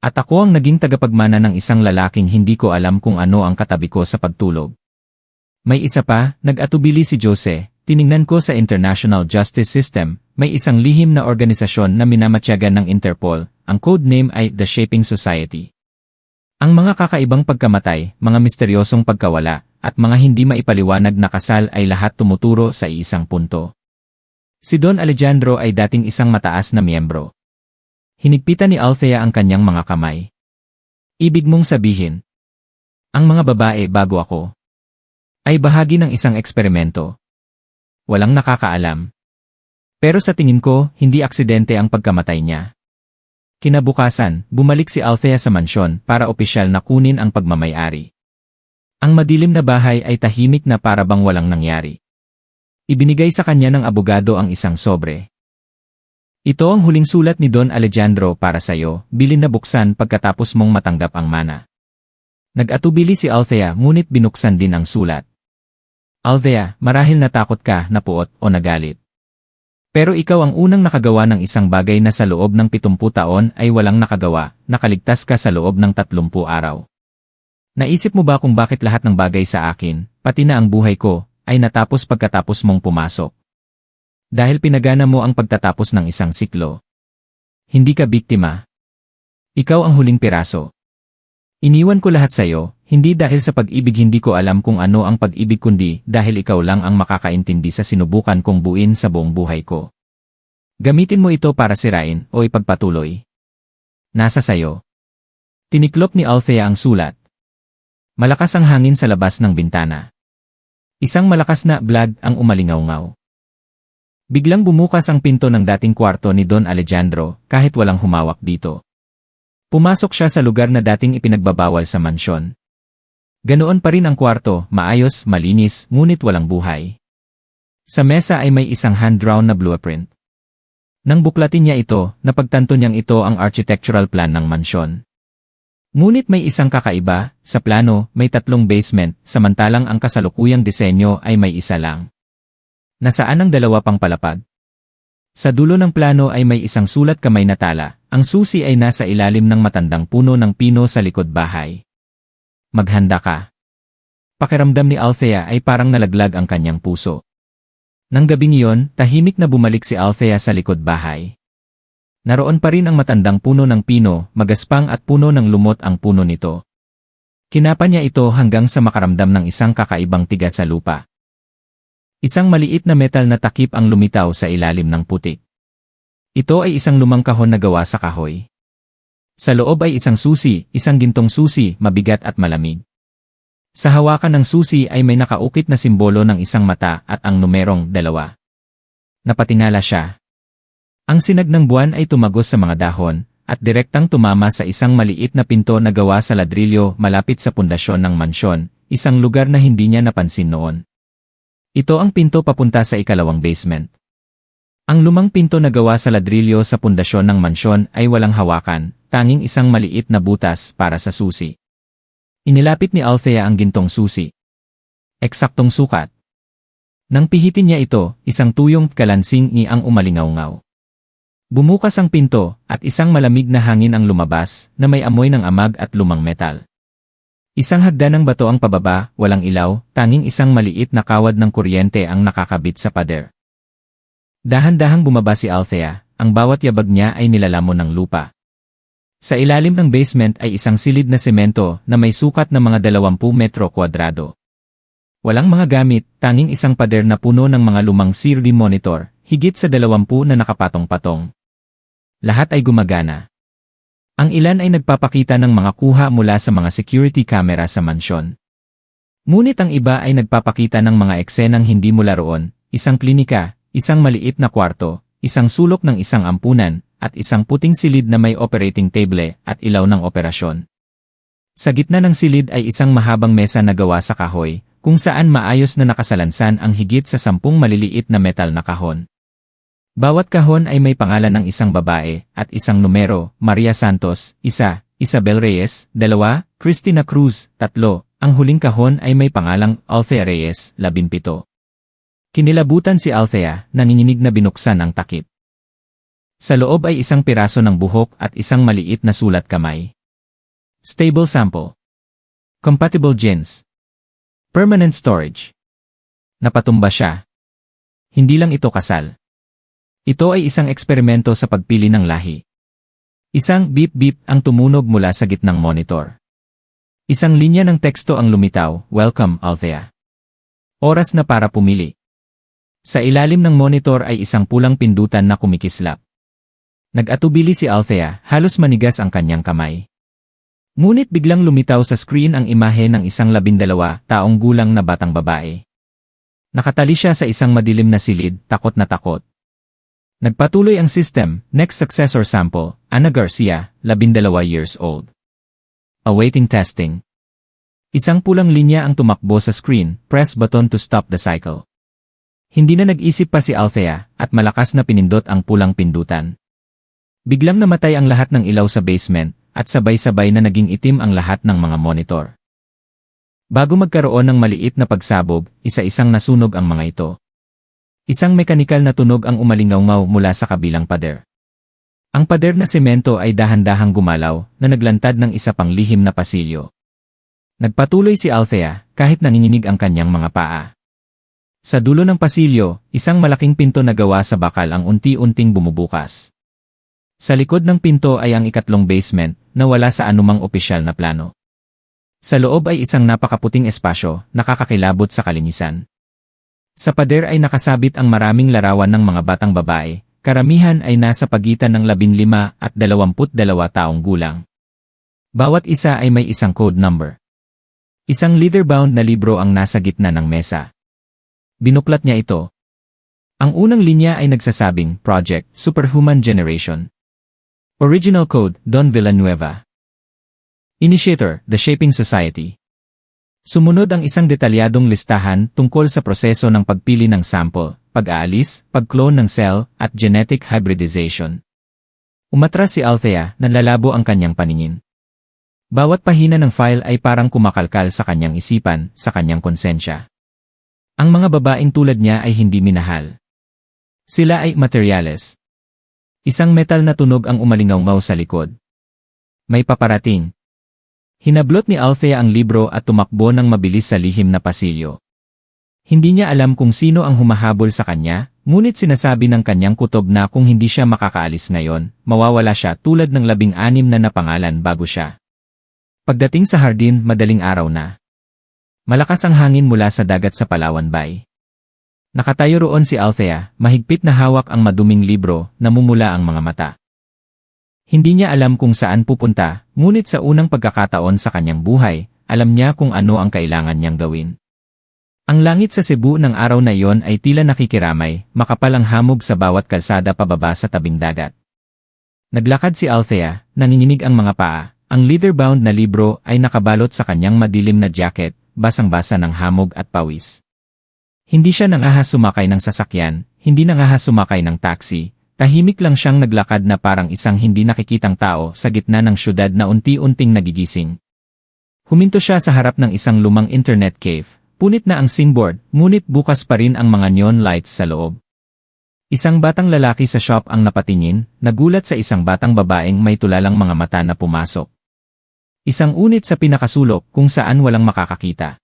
At ako ang naging tagapagmana ng isang lalaking hindi ko alam kung ano ang katabi ko sa pagtulog. May isa pa, nag-atubili si Jose, tiningnan ko sa International Justice System, may isang lihim na organisasyon na minamatyagan ng Interpol, ang code name ay The Shaping Society. Ang mga kakaibang pagkamatay, mga misteryosong pagkawala, at mga hindi maipaliwanag na kasal ay lahat tumuturo sa iisang punto. Si Don Alejandro ay dating isang mataas na miyembro. Hinigpitan ni Althea ang kanyang mga kamay. Ibig mong sabihin, ang mga babae bago ako ay bahagi ng isang eksperimento. Walang nakakaalam. Pero sa tingin ko, hindi aksidente ang pagkamatay niya. Kinabukasan, bumalik si Althea sa mansyon para opisyal na kunin ang pagmamay-ari. Ang madilim na bahay ay tahimik na para bang walang nangyari. Ibinigay sa kanya ng abogado ang isang sobre. Ito ang huling sulat ni Don Alejandro para sa iyo, bilin na buksan pagkatapos mong matanggap ang mana. Nag-atubili si Althea ngunit binuksan din ang sulat. Althea, marahil natakot ka, napuot o nagalit. Pero ikaw ang unang nakagawa ng isang bagay na sa loob ng 70 taon ay walang nakagawa, nakaligtas ka sa loob ng 30 araw. Naisip mo ba kung bakit lahat ng bagay sa akin, pati na ang buhay ko, ay natapos pagkatapos mong pumasok? Dahil pinagana mo ang pagtatapos ng isang siklo. Hindi ka biktima. Ikaw ang huling piraso. Iniwan ko lahat sa iyo, hindi dahil sa pag-ibig, hindi ko alam kung ano ang pag-ibig, kundi dahil ikaw lang ang makakaintindi sa sinubukan kong buuin sa buong buhay ko. Gamitin mo ito para sirain o ipagpatuloy. Nasa sayo. Tiniklop ni Althea ang sulat. Malakas ang hangin sa labas ng bintana. Isang malakas na blag ang umalingaw-ngaw. Biglang bumukas ang pinto ng dating kwarto ni Don Alejandro kahit walang humawak dito. Pumasok siya sa lugar na dating ipinagbabawal sa mansyon. Ganoon pa rin ang kwarto, maayos, malinis, ngunit walang buhay. Sa mesa ay may isang hand-drawn na blueprint. Nang buklatin niya ito, napagtanto niyang ito ang architectural plan ng mansyon. Ngunit may isang kakaiba, sa plano, may 3 basement, samantalang ang kasalukuyang disenyo ay may isa lang. Nasaan ang 2 pang palapag? Sa dulo ng plano ay may isang sulat kamay na tala. Ang susi ay nasa ilalim ng matandang puno ng pino sa likod bahay. Maghanda ka. Pakiramdam ni Althea ay parang nalaglag ang kanyang puso. Nang gabing iyon, tahimik na bumalik si Althea sa likod bahay. Naroon pa rin ang matandang puno ng pino, magaspang at puno ng lumot ang puno nito. Kinapa niya ito hanggang sa makaramdam ng isang kakaibang tigas sa lupa. Isang maliit na metal na takip ang lumitaw sa ilalim ng putik. Ito ay isang lumang kahon na gawa sa kahoy. Sa loob ay isang susi, isang gintong susi, mabigat at malamig. Sa hawakan ng susi ay may nakaukit na simbolo ng isang mata at ang numerong 2. Napatingala siya. Ang sinag ng buwan ay tumagos sa mga dahon, at direktang tumama sa isang maliit na pinto na gawa sa ladrilyo malapit sa pundasyon ng mansyon, isang lugar na hindi niya napansin noon. Ito ang pinto papunta sa ikalawang basement. Ang lumang pinto na gawa sa ladrilyo sa pundasyon ng mansyon ay walang hawakan, tanging isang maliit na butas para sa susi. Inilapit ni Althea ang gintong susi. Eksaktong sukat. Nang pihitin niya ito, isang tuyong kalansing ni ang umalingaw-ngaw. Bumukas ang pinto, at isang malamig na hangin ang lumabas, na may amoy ng amag at lumang metal. Isang hagdan ng bato ang pababa, walang ilaw, tanging isang maliit na kawad ng kuryente ang nakakabit sa pader. Dahan-dahang bumaba si Althea, ang bawat yabag niya ay nilalamon ng lupa. Sa ilalim ng basement ay isang silid na semento na may sukat na mga 20 metro kwadrado. Walang mga gamit, tanging isang pader na puno ng mga lumang CD monitor, higit sa 20 na nakapatong-patong. Lahat ay gumagana. Ang ilan ay nagpapakita ng mga kuha mula sa mga security camera sa mansyon. Ngunit ang iba ay nagpapakita ng mga eksenang hindi mula roon, isang klinika, isang maliit na kwarto, isang sulok ng isang ampunan, at isang puting silid na may operating table at ilaw ng operasyon. Sa gitna ng silid ay isang mahabang mesa na gawa sa kahoy, kung saan maayos na nakasalansan ang higit sa 10 maliliit na metal na kahon. Bawat kahon ay may pangalan ng isang babae, at isang numero, Maria Santos, 1, Isabel Reyes, 2, Cristina Cruz, 3, ang huling kahon ay may pangalang Althea Reyes, 17. Kinilabutan si Althea, nanginginig na binuksan ang takip. Sa loob ay isang piraso ng buhok at isang maliit na sulat kamay. Stable sample. Compatible genes. Permanent storage. Napatumba siya. Hindi lang ito kasal. Ito ay isang eksperimento sa pagpili ng lahi. Isang beep-beep ang tumunog mula sa gitnang monitor. Isang linya ng teksto ang lumitaw, "Welcome, Althea." Oras na para pumili. Sa ilalim ng monitor ay isang pulang pindutan na kumikislap. Nag-atubili si Althea, halos manigas ang kanyang kamay. Ngunit biglang lumitaw sa screen ang imahe ng isang 12 taong gulang na batang babae. Nakatali siya sa isang madilim na silid, takot na takot. Nagpatuloy ang system, next successor sample, Ana Garcia, 12 years old. Awaiting testing. Isang pulang linya ang tumakbo sa screen, press button to stop the cycle. Hindi na nag-isip pa si Althea, at malakas na pinindot ang pulang pindutan. Biglang namatay ang lahat ng ilaw sa basement, at sabay-sabay na naging itim ang lahat ng mga monitor. Bago magkaroon ng maliit na pagsabog, isa-isang nasunog ang mga ito. Isang mekanikal na tunog ang umalingaw-ngaw mula sa kabilang pader. Ang pader na semento ay dahan-dahang gumalaw, na naglantad ng isa pang lihim na pasilyo. Nagpatuloy si Althea, kahit nanginginig ang kanyang mga paa. Sa dulo ng pasilyo, isang malaking pinto na gawa sa bakal ang unti-unting bumubukas. Sa likod ng pinto ay ang ikatlong basement, na wala sa anumang opisyal na plano. Sa loob ay isang napakaputing espasyo, nakakakilabot sa kalinisan. Sa pader ay nakasabit ang maraming larawan ng mga batang babae, karamihan ay nasa pagitan ng 15 at 22 taong gulang. Bawat isa ay may isang code number. Isang leather-bound na libro ang nasa gitna ng mesa. Binuklat niya ito. Ang unang linya ay nagsasabing, Project Superhuman Generation. Original Code, Don Villanueva. Initiator, The Shaping Society. Sumunod ang isang detalyadong listahan tungkol sa proseso ng pagpili ng sample, pag-aalis, pag-clone ng cell, at genetic hybridization. Umatras si Althea, nanlalabo ang kanyang paningin. Bawat pahina ng file ay parang kumakalkal sa kanyang isipan, sa kanyang konsensya. Ang mga babaeng tulad niya ay hindi minahal. Sila ay materyales. Isang metal na tunog ang umalingaw sa likod. May paparating. Hinablot ni Althea ang libro at tumakbo ng mabilis sa lihim na pasilyo. Hindi niya alam kung sino ang humahabol sa kanya, ngunit sinasabi ng kanyang kutob na kung hindi siya makakaalis ngayon, mawawala siya tulad ng 16 na napangalan bago siya. Pagdating sa hardin, madaling araw na. Malakas ang hangin mula sa dagat sa Palawan Bay. Nakatayo roon si Althea, mahigpit na hawak ang maduming libro, namumula ang mga mata. Hindi niya alam kung saan pupunta, ngunit sa unang pagkakataon sa kanyang buhay, alam niya kung ano ang kailangan niyang gawin. Ang langit sa Cebu ng araw na iyon ay tila nakikiramay, makapal ang hamog sa bawat kalsada pababa sa tabing dagat. Naglakad si Althea, nanginginig ang mga paa, ang leather-bound na libro ay nakabalot sa kanyang madilim na jacket, basang-basa ng hamog at pawis. Hindi siya nangahas sumakay ng sasakyan, hindi nangahas sumakay ng taxi, tahimik lang siyang naglakad na parang isang hindi nakikitang tao sa gitna ng syudad na unti-unting nagigising. Huminto siya sa harap ng isang lumang internet cave. Punit na ang singboard, ngunit bukas pa rin ang mga neon lights sa loob. Isang batang lalaki sa shop ang napatingin, nagulat sa isang batang babaeng may tulalang mga mata na pumasok. Isang unit sa pinakasulok kung saan walang makakakita.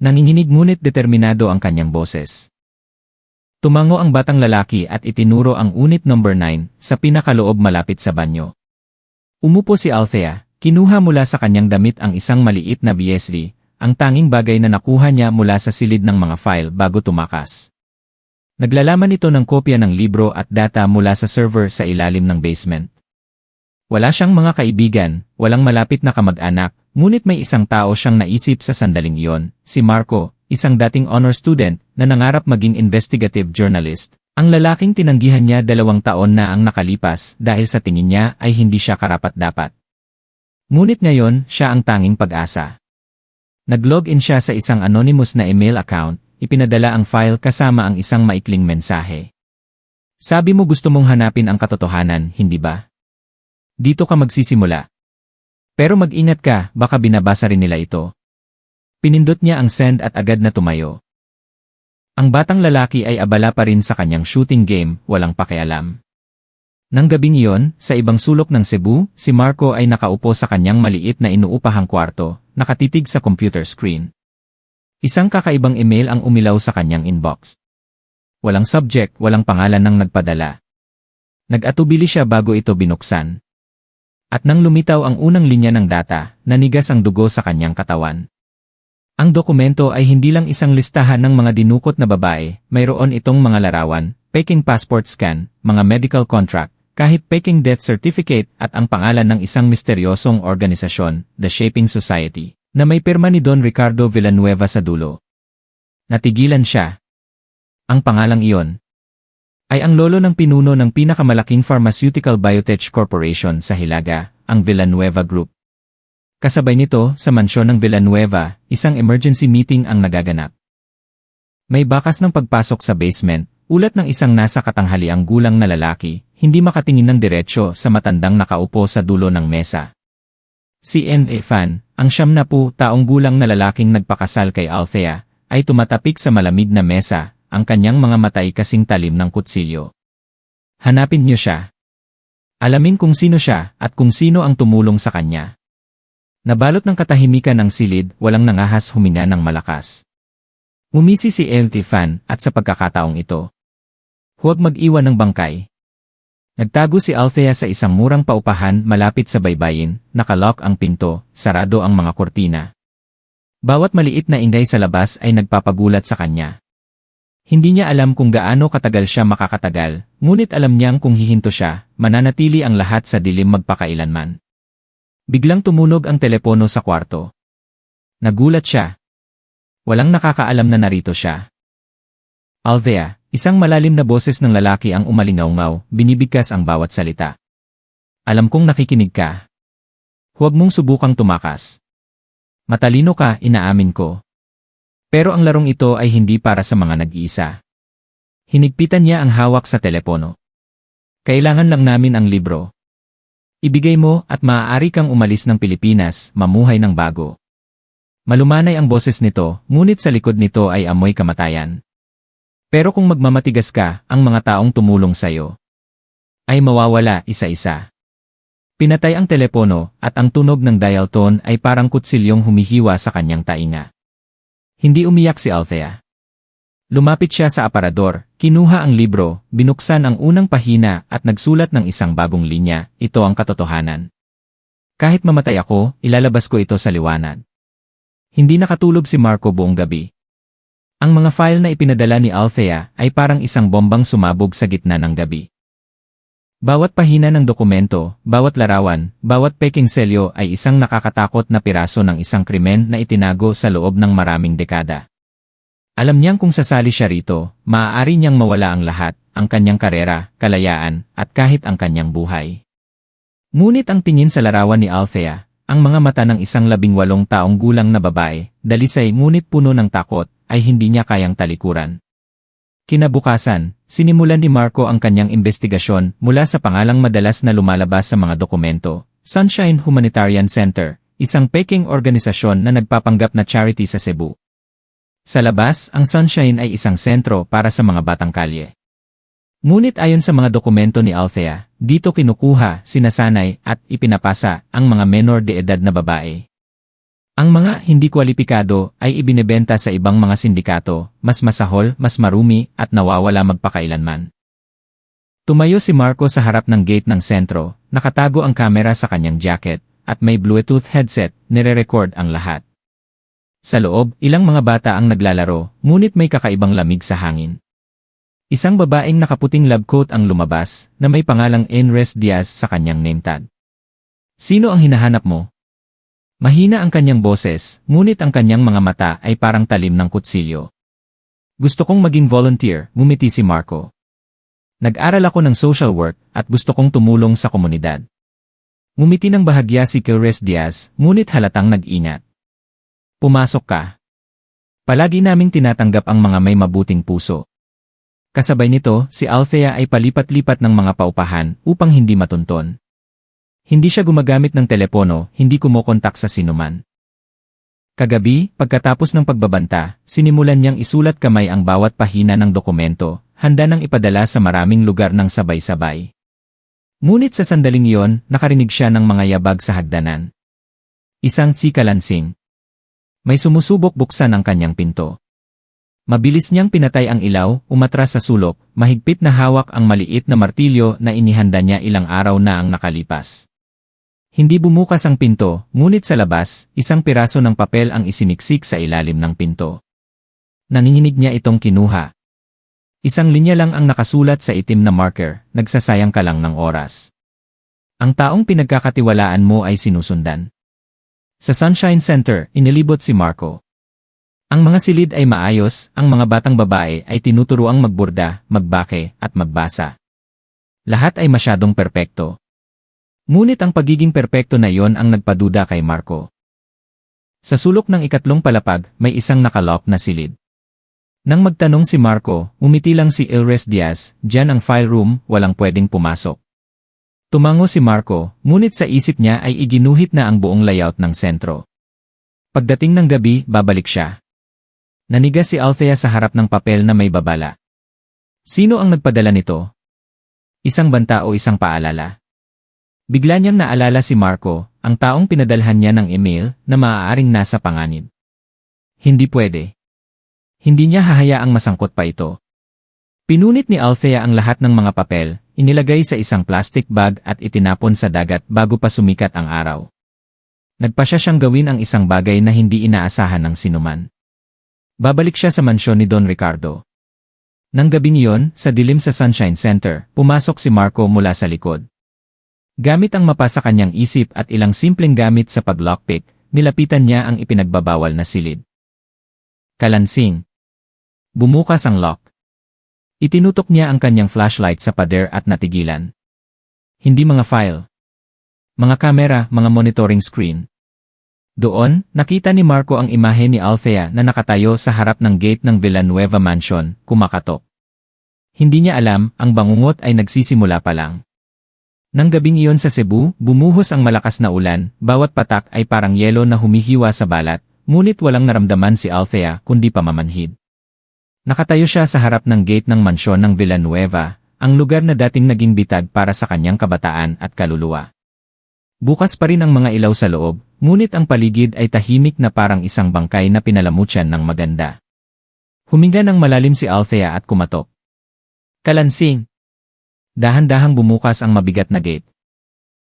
Nanginginig ngunit determinado ang kanyang boses. Tumango ang batang lalaki at itinuro ang unit number 9 sa pinakaloob malapit sa banyo. Umupo si Althea, kinuha mula sa kanyang damit ang isang maliit na BSD. Ang tanging bagay na nakuha niya mula sa silid ng mga file bago tumakas. Naglalaman ito ng kopya ng libro at data mula sa server sa ilalim ng basement. Wala siyang mga kaibigan, walang malapit na kamag-anak, ngunit may isang tao siyang naisip sa sandaling iyon, si Marco, isang dating honor student na nangarap maging investigative journalist. Ang lalaking tinanggihan niya 2 taon na ang nakalipas dahil sa tingin niya ay hindi siya karapat-dapat. Ngunit ngayon, siya ang tanging pag-asa. Nag-login siya sa isang anonymous na email account, ipinadala ang file kasama ang isang maikling mensahe. Sabi mo gusto mong hanapin ang katotohanan, hindi ba? Dito ka magsisimula. Pero mag-ingat ka, baka binabasa rin nila ito. Pinindot niya ang send at agad na tumayo. Ang batang lalaki ay abala pa rin sa kanyang shooting game, walang pakialam. Nang gabing iyon, sa ibang sulok ng Cebu, si Marco ay nakaupo sa kanyang maliit na inuupahang kwarto, nakatitig sa computer screen. Isang kakaibang email ang umilaw sa kanyang inbox. Walang subject, walang pangalan ng nagpadala. Nag-atubili siya bago ito binuksan. At nang lumitaw ang unang linya ng data, nanigas ang dugo sa kanyang katawan. Ang dokumento ay hindi lang isang listahan ng mga dinukot na babae, mayroon itong mga larawan, peking passport scan, mga medical contract, kahit peking death certificate at ang pangalan ng isang misteryosong organisasyon, The Shaping Society, na may pirma ni Don Ricardo Villanueva sa dulo. Natigilan siya. Ang pangalang iyon ay ang lolo ng pinuno ng pinakamalaking pharmaceutical biotech corporation sa Hilaga, ang Villanueva Group. Kasabay nito, sa mansyon ng Villanueva, isang emergency meeting ang nagaganap. May bakas ng pagpasok sa basement, ulat ng isang nasa katanghaliang gulang na lalaki, hindi makatingin ng diretsyo sa matandang nakaupo sa dulo ng mesa. Si N.A. Fan, ang 70 taong gulang na lalaking nagpakasal kay Althea, ay tumatapik sa malamig na mesa, ang kanyang mga matay kasing talim ng kutsilyo. Hanapin niyo siya. Alamin kung sino siya at kung sino ang tumulong sa kanya. Nabalot ng katahimikan ng silid, walang nangahas huminga ng malakas. Umisi si N.A. Fan at sa pagkakataong ito. Huwag mag-iwan ng bangkay. Nagtago si Althea sa isang murang paupahan malapit sa baybayin, nakalock ang pinto, sarado ang mga kortina. Bawat maliit na ingay sa labas ay nagpapagulat sa kanya. Hindi niya alam kung gaano katagal siya makakatagal, ngunit alam niyang kung hihinto siya, mananatili ang lahat sa dilim magpakailanman. Biglang tumunog ang telepono sa kwarto. Nagulat siya. Walang nakakaalam na narito siya. Althea, isang malalim na boses ng lalaki ang umalingaw-ngaw, binibigkas ang bawat salita. Alam kong nakikinig ka. Huwag mong subukang tumakas. Matalino ka, inaamin ko. Pero ang larong ito ay hindi para sa mga nag-iisa. Hinigpitan niya ang hawak sa telepono. Kailangan lang namin ang libro. Ibigay mo at maaari kang umalis ng Pilipinas, mamuhay ng bago. Malumanay ang boses nito, ngunit sa likod nito ay amoy kamatayan. Pero kung magmamatigas ka, ang mga taong tumulong sa'yo ay mawawala isa-isa. Pinatay ang telepono at ang tunog ng dial tone ay parang kutsilyong humihiwa sa kanyang tainga. Hindi umiyak si Althea. Lumapit siya sa aparador, kinuha ang libro, binuksan ang unang pahina at nagsulat ng isang bagong linya, ito ang katotohanan. Kahit mamatay ako, ilalabas ko ito sa liwanag. Hindi nakatulog si Marco buong gabi. Ang mga file na ipinadala ni Althea ay parang isang bombang sumabog sa gitna ng gabi. Bawat pahina ng dokumento, bawat larawan, bawat peking selyo ay isang nakakatakot na piraso ng isang krimen na itinago sa loob ng maraming dekada. Alam niyang kung sasali siya rito, maaari niyang mawala ang lahat, ang kanyang karera, kalayaan, at kahit ang kanyang buhay. Ngunit ang tingin sa larawan ni Althea, ang mga mata ng isang 18 taong gulang na babae, dalisay ngunit puno ng takot, ay hindi niya kayang talikuran. Kinabukasan, sinimulan ni Marco ang kanyang investigasyon mula sa pangalang madalas na lumalabas sa mga dokumento, Sunshine Humanitarian Center, isang peking organisasyon na nagpapanggap na charity sa Cebu. Sa labas, ang Sunshine ay isang sentro para sa mga batang kalye. Ngunit ayon sa mga dokumento ni Althea, dito kinukuha, sinasanay, at ipinapasa ang mga menor de edad na babae. Ang mga hindi kwalipikado ay ibinebenta sa ibang mga sindikato, mas masahol, mas marumi, at nawawala magpakailanman. Tumayo si Marco sa harap ng gate ng sentro, nakatago ang kamera sa kanyang jacket, at may Bluetooth headset, nire-record ang lahat. Sa loob, ilang mga bata ang naglalaro, ngunit may kakaibang lamig sa hangin. Isang babaeng nakaputing lab coat ang lumabas, na may pangalang Inres Diaz sa kanyang name tag. Sino ang hinahanap mo? Mahina ang kanyang boses, ngunit ang kanyang mga mata ay parang talim ng kutsilyo. Gusto kong maging volunteer, ngumiti si Marco. Nag-aral ako ng social work, at gusto kong tumulong sa komunidad. Ngumiti ng bahagya si Inres Diaz, ngunit halatang nag-ingat. Pumasok ka. Palagi naming tinatanggap ang mga may mabuting puso. Kasabay nito, si Althea ay palipat-lipat ng mga paupahan upang hindi matunton. Hindi siya gumagamit ng telepono, hindi kumokontak sa sinuman. Kagabi, pagkatapos ng pagbabanta, sinimulan niyang isulat kamay ang bawat pahina ng dokumento, handa nang ipadala sa maraming lugar ng sabay-sabay. Ngunit sa sandaling iyon, nakarinig siya ng mga yabag sa hagdanan. Isang tsikalansing. May sumusubok buksan ang kanyang pinto. Mabilis niyang pinatay ang ilaw, umatras sa sulok, mahigpit na hawak ang maliit na martilyo na inihanda niya ilang araw na ang nakalipas. Hindi bumukas ang pinto, ngunit sa labas, isang piraso ng papel ang isiniksik sa ilalim ng pinto. Nanginginig niya itong kinuha. Isang linya lang ang nakasulat sa itim na marker, nagsasayang ka lang ng oras. Ang taong pinagkakatiwalaan mo ay sinusundan. Sa Sunshine Center, inilibot si Marco. Ang mga silid ay maayos, ang mga batang babae ay tinuturuang magburda, magbake, at magbasa. Lahat ay masyadong perpekto. Ngunit ang pagiging perpekto na iyon ang nagpaduda kay Marco. Sa sulok ng ikatlong palapag, may isang nakalock na silid. Nang magtanong si Marco, umiti lang si Inres Diaz, "Diyan ang file room, walang pwedeng pumasok." Tumango si Marco, ngunit sa isip niya ay iginuhit na ang buong layout ng sentro. Pagdating ng gabi, babalik siya. Naniga si Althea sa harap ng papel na may babala. Sino ang nagpadala nito? Isang banta o isang paalala? Bigla niyang naalala si Marco, ang taong pinadalhan niya ng email na maaaring nasa panganib. Hindi pwede. Hindi niya hahayaang masangkot pa ito. Pinunit ni Althea ang lahat ng mga papel, inilagay sa isang plastic bag at itinapon sa dagat bago pa sumikat ang araw. Nagpasya siyang gawin ang isang bagay na hindi inaasahan ng sinuman. Babalik siya sa mansyon ni Don Ricardo. Nang gabing iyon, sa dilim sa Sunshine Center, pumasok si Marco mula sa likod. Gamit ang mapa sa kanyang isip at ilang simpleng gamit sa pag-lockpick, nilapitan niya ang ipinagbabawal na silid. Kalansing. Bumukas ang lock. Itinutok niya ang kanyang flashlight sa pader at natigilan. Hindi mga file. Mga kamera, mga monitoring screen. Doon, nakita ni Marco ang imahe ni Althea na nakatayo sa harap ng gate ng Villanueva Mansion, kumakatok. Hindi niya alam, ang bangungot ay nagsisimula pa lang. Nang gabing iyon sa Cebu, bumuhos ang malakas na ulan, bawat patak ay parang yelo na humihiwa sa balat, ngunit walang naramdaman si Althea kundi pamamanhid. Nakatayo siya sa harap ng gate ng mansyon ng Villanueva, ang lugar na dating naging bitag para sa kanyang kabataan at kaluluwa. Bukas pa rin ang mga ilaw sa loob, ngunit ang paligid ay tahimik na parang isang bangkay na pinalamutyan ng maganda. Huminga ng malalim si Althea at kumatok. Kalansing! Dahan-dahang bumukas ang mabigat na gate.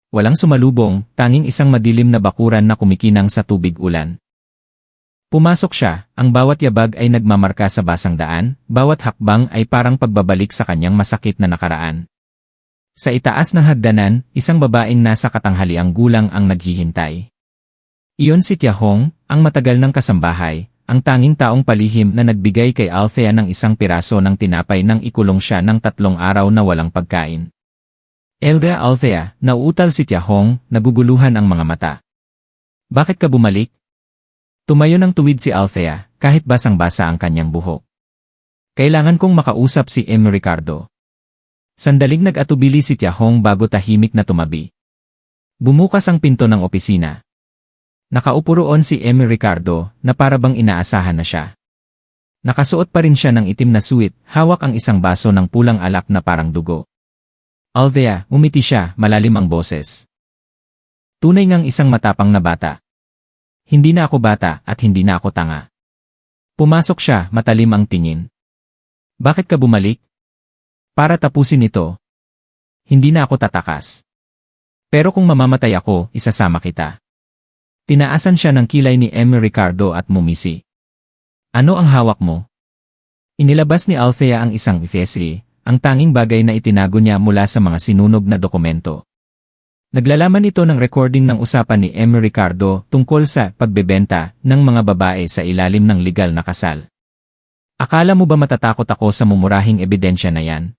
Walang sumalubong, tanging isang madilim na bakuran na kumikinang sa tubig ulan. Pumasok siya, ang bawat yabag ay nagmamarka sa basang daan, bawat hakbang ay parang pagbabalik sa kanyang masakit na nakaraan. Sa itaas ng hagdanan, isang babaeng nasa katanghaliang gulang ang naghihintay. Iyon si Tia Hong, ang matagal ng kasambahay, ang tanging taong palihim na nagbigay kay Althea ng isang piraso ng tinapay nang ikulong siya ng 3 araw na walang pagkain. Elda Althea, nauutal si Tia Hong, naguguluhan ang mga mata. Bakit ka bumalik? Tumayo ng tuwid si Althea, kahit basang-basa ang kanyang buhok. Kailangan kong makausap si M. Ricardo. Sandaling nag-atubili si Tia Hong bago tahimik na tumabi. Bumukas ang pinto ng opisina. Nakaupo roon si M. Ricardo, na parabang inaasahan na siya. Nakasuot pa rin siya ng itim na suit, hawak ang isang baso ng pulang alak na parang dugo. Althea, umiti siya, malalim ang boses. Tunay ngang isang matapang na bata. Hindi na ako bata at hindi na ako tanga. Pumasok siya, matalim ang tingin. Bakit ka bumalik? Para tapusin ito. Hindi na ako tatakas. Pero kung mamamatay ako, isasama kita. Tinaasan siya ng kilay ni M. Ricardo at mumisi. Ano ang hawak mo? Inilabas ni Althea ang isang ifesi, ang tanging bagay na itinago niya mula sa mga sinunog na dokumento. Naglalaman ito ng recording ng usapan ni M. Ricardo tungkol sa pagbebenta ng mga babae sa ilalim ng legal na kasal. Akala mo ba matatakot ako sa mumurahing ebidensya na yan?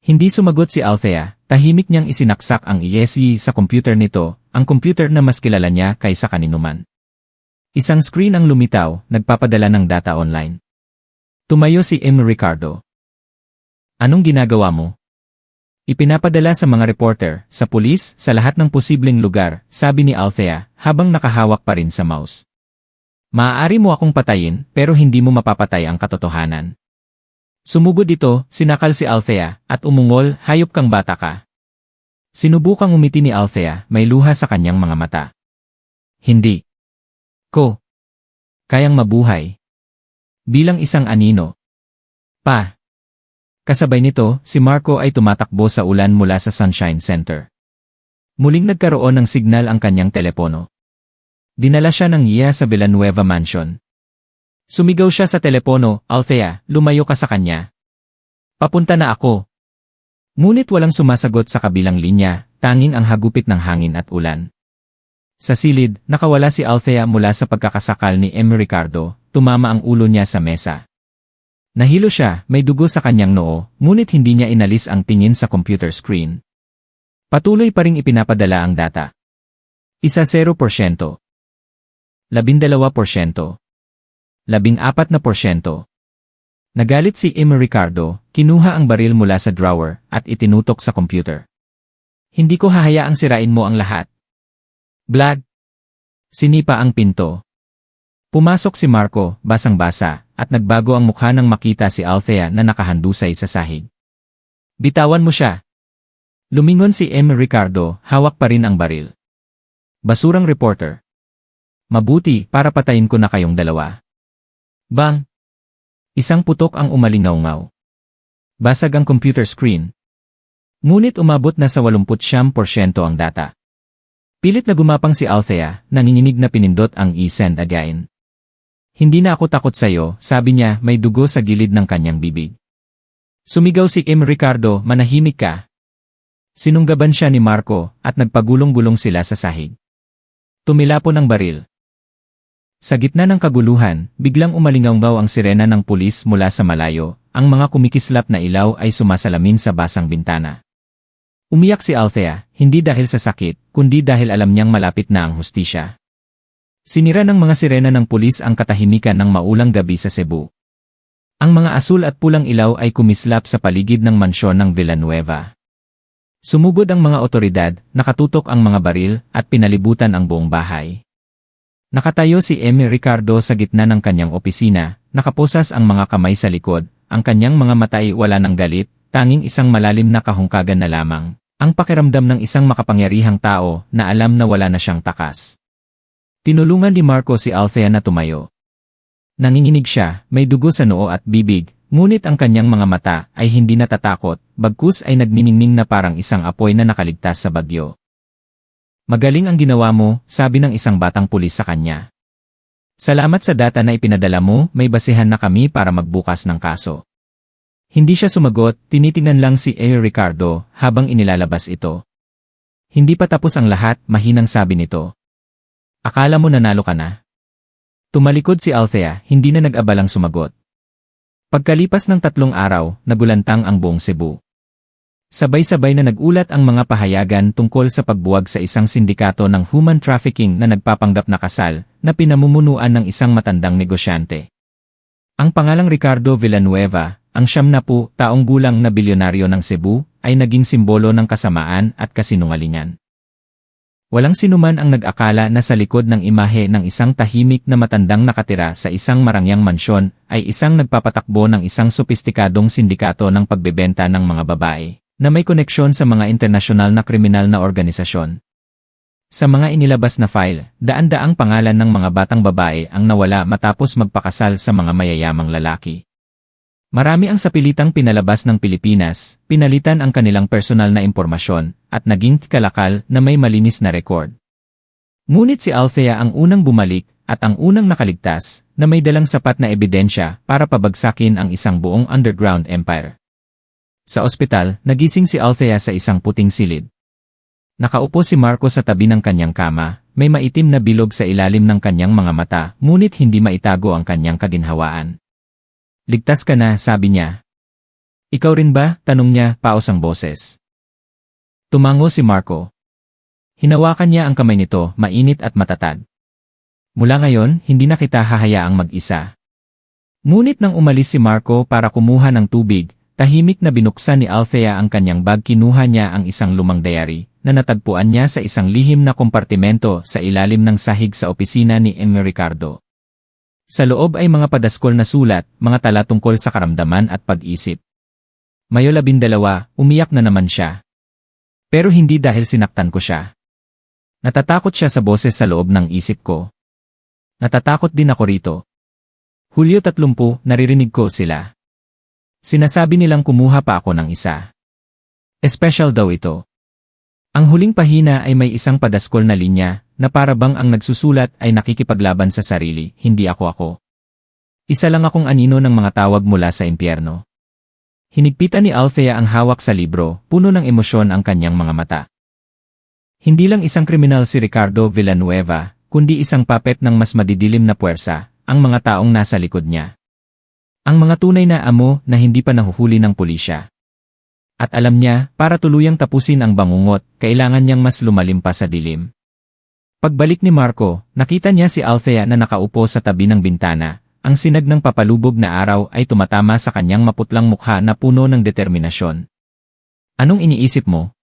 Hindi sumagot si Althea, tahimik niyang isinaksak ang ESC sa computer nito, ang computer na mas kilala niya kaysa kaninuman. Isang screen ang lumitaw, nagpapadala ng data online. Tumayo si M. Ricardo. Anong ginagawa mo? Ipinapadala sa mga reporter, sa pulis, sa lahat ng posibleng lugar, sabi ni Althea, habang nakahawak pa rin sa mouse. Maaari mo akong patayin, pero hindi mo mapapatay ang katotohanan. Sumugod ito, sinakal si Althea, at umungol, hayop kang bata ka. Sinubukang umiti ni Althea, may luha sa kanyang mga mata. Hindi ko kayang mabuhay bilang isang anino. Pa. Kasabay nito, si Marco ay tumatakbo sa ulan mula sa Sunshine Center. Muling nagkaroon ng signal ang kanyang telepono. Dinala siya ng iya sa Villanueva Mansion. Sumigaw siya sa telepono, Althea, lumayo ka sa kanya. Papunta na ako. Ngunit walang sumasagot sa kabilang linya, tanging ang hagupit ng hangin at ulan. Sa silid, nakawala si Althea mula sa pagkakasakal ni M. Ricardo, tumama ang ulo niya sa mesa. Nahilo siya, may dugo sa kanyang noo, ngunit hindi niya inalis ang tingin sa computer screen. Patuloy pa ring ipinapadala ang data. 0%. 12%. 14%. Nagalit si M. Ricardo, kinuha ang baril mula sa drawer, at itinutok sa computer. Hindi ko hahayaang sirain mo ang lahat. Blag! Sinipa ang pinto. Pumasok si Marco, basang-basa, at nagbago ang mukha nang makita si Althea na nakahandusay sa sahig. Bitawan mo siya. Lumingon si M. Ricardo, hawak pa rin ang baril. Basurang reporter. Mabuti, para patayin ko na kayong dalawa. Bang! Isang putok ang umalingaw-ngaw. Basag ang computer screen. Ngunit umabot na sa 89% ang data. Pilit na gumapang si Althea, nanginginig na pinindot ang i-send again. Hindi na ako takot sa'yo, sabi niya, may dugo sa gilid ng kanyang bibig. Sumigaw si M. Ricardo, manahimik ka. Sinunggaban siya ni Marco, at nagpagulong-gulong sila sa sahig. Tumilapon ang baril. Sa gitna ng kaguluhan, biglang umalingaw ang sirena ng pulis mula sa malayo, ang mga kumikislap na ilaw ay sumasalamin sa basang bintana. Umiyak si Althea, hindi dahil sa sakit, kundi dahil alam niyang malapit na ang hustisya. Sinira ng mga sirena ng pulis ang katahimikan ng maulang gabi sa Cebu. Ang mga asul at pulang ilaw ay kumislap sa paligid ng mansyon ng Villanueva. Sumugod ang mga otoridad, nakatutok ang mga baril, at pinalibutan ang buong bahay. Nakatayo si M. Ricardo sa gitna ng kanyang opisina, nakaposas ang mga kamay sa likod, ang kanyang mga mata ay wala ng galit, tanging isang malalim na kahungkagan na lamang. Ang pakiramdam ng isang makapangyarihang tao na alam na wala na siyang takas. Tinulungan ni Marco si Althea na tumayo. Nanginginig siya, may dugo sa noo at bibig, ngunit ang kanyang mga mata ay hindi natatakot, bagkus ay nagniningning na parang isang apoy na nakaligtas sa bagyo. Magaling ang ginawa mo, sabi ng isang batang pulis sa kanya. Salamat sa data na ipinadala mo, may basehan na kami para magbukas ng kaso. Hindi siya sumagot, tinitingnan lang si Ricardo habang inilalabas ito. Hindi pa tapos ang lahat, mahinang sabi nito. Akala mo nanalo ka na? Tumalikod si Althea, hindi na nag-abalang sumagot. Pagkalipas ng 3 araw, nagulantang ang buong Cebu. Sabay-sabay na nagulat ang mga pahayagan tungkol sa pagbuwag sa isang sindikato ng human trafficking na nagpapanggap na kasal, na pinamumunuan ng isang matandang negosyante. Ang pangalang Ricardo Villanueva, ang 70 taong gulang na bilyonaryo ng Cebu, ay naging simbolo ng kasamaan at kasinungalingan. Walang sinuman ang nag-akala na sa likod ng imahe ng isang tahimik na matandang nakatira sa isang marangyang mansyon ay isang nagpapatakbo ng isang sopistikadong sindikato ng pagbebenta ng mga babae, na may koneksyon sa mga internasyonal na kriminal na organisasyon. Sa mga inilabas na file, daan-daang pangalan ng mga batang babae ang nawala matapos magpakasal sa mga mayayamang lalaki. Marami ang sapilitang pinalabas ng Pilipinas, pinalitan ang kanilang personal na impormasyon, at naging kalakal na may malinis na record. Ngunit si Althea ang unang bumalik, at ang unang nakaligtas, na may dalang sapat na ebidensya para pabagsakin ang isang buong underground empire. Sa ospital, nagising si Althea sa isang puting silid. Nakaupo si Marco sa tabi ng kanyang kama, may maitim na bilog sa ilalim ng kanyang mga mata, ngunit hindi maitago ang kanyang kaginhawaan. Ligtas ka na, sabi niya. Ikaw rin ba? Tanong niya, paos ang boses. Tumango si Marco. Hinawakan niya ang kamay nito, mainit at matatag. Mula ngayon, hindi na kita hahayaang mag-isa. Ngunit nang umalis si Marco para kumuha ng tubig, tahimik na binuksan ni Althea ang kanyang bag, kinuha niya ang isang lumang diary, na natagpuan niya sa isang lihim na kompartimento sa ilalim ng sahig sa opisina ni Ricardo. Sa loob ay mga padaskol na sulat, mga tala tungkol sa karamdaman at pag-isip. Mayo 12, umiyak na naman siya. Pero hindi dahil sinaktan ko siya. Natatakot siya sa boses sa loob ng isip ko. Natatakot din ako rito. Hulyo 30, naririnig ko sila. Sinasabi nilang kumuha pa ako ng isa. Espesyal daw ito. Ang huling pahina ay may isang padaskol na linya, na para bang ang nagsusulat ay nakikipaglaban sa sarili, hindi ako. Isa lang akong anino ng mga tawag mula sa impyerno. Hinigpitan ni Althea ang hawak sa libro, puno ng emosyon ang kanyang mga mata. Hindi lang isang kriminal si Ricardo Villanueva, kundi isang puppet ng mas madidilim na puwersa, ang mga taong nasa likod niya. Ang mga tunay na amo na hindi pa nahuhuli ng pulisya. At alam niya, para tuluyang tapusin ang bangungot, kailangan niyang mas lumalim pa sa dilim. Pagbalik ni Marco, nakita niya si Althea na nakaupo sa tabi ng bintana. Ang sinag ng papalubog na araw ay tumatama sa kanyang maputlang mukha na puno ng determinasyon. Anong iniisip mo?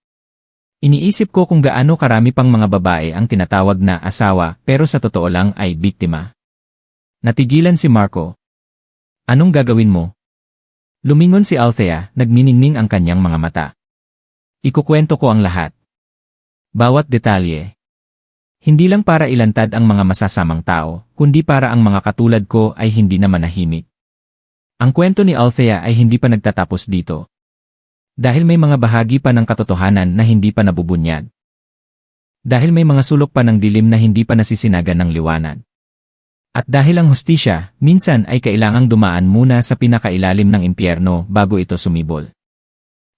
Iniisip ko kung gaano karami pang mga babae ang tinatawag na asawa pero sa totoo lang ay biktima. Natigilan si Marco. Anong gagawin mo? Lumingon si Althea, nagniningning ang kanyang mga mata. Ikukwento ko ang lahat. Bawat detalye. Hindi lang para ilantad ang mga masasamang tao, kundi para ang mga katulad ko ay hindi na manahimik. Ang kwento ni Althea ay hindi pa nagtatapos dito. Dahil may mga bahagi pa ng katotohanan na hindi pa nabubunyag. Dahil may mga sulok pa ng dilim na hindi pa nasisinagan ng liwanag. At dahil ang hustisya, minsan ay kailangang dumaan muna sa pinakailalim ng impyerno bago ito sumibol.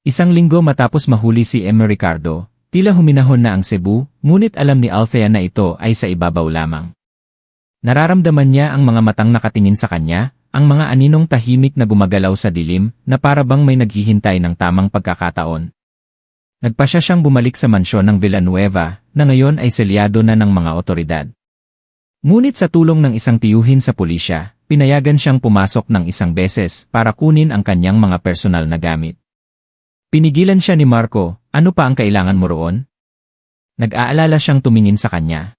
Isang linggo matapos mahuli si Ricardo, tila huminahon na ang Cebu, ngunit alam ni Althea na ito ay sa ibabaw lamang. Nararamdaman niya ang mga matang nakatingin sa kanya, ang mga aninong tahimik na gumagalaw sa dilim, na para bang may naghihintay ng tamang pagkakataon. Nagpasya siyang bumalik sa mansyon ng Villanueva, na ngayon ay selyado na ng mga otoridad. Ngunit sa tulong ng isang tiyuhin sa pulisya, pinayagan siyang pumasok ng isang beses para kunin ang kanyang mga personal na gamit. Pinigilan siya ni Marco, ano pa ang kailangan mo roon? Nag-aalala siyang tumingin sa kanya.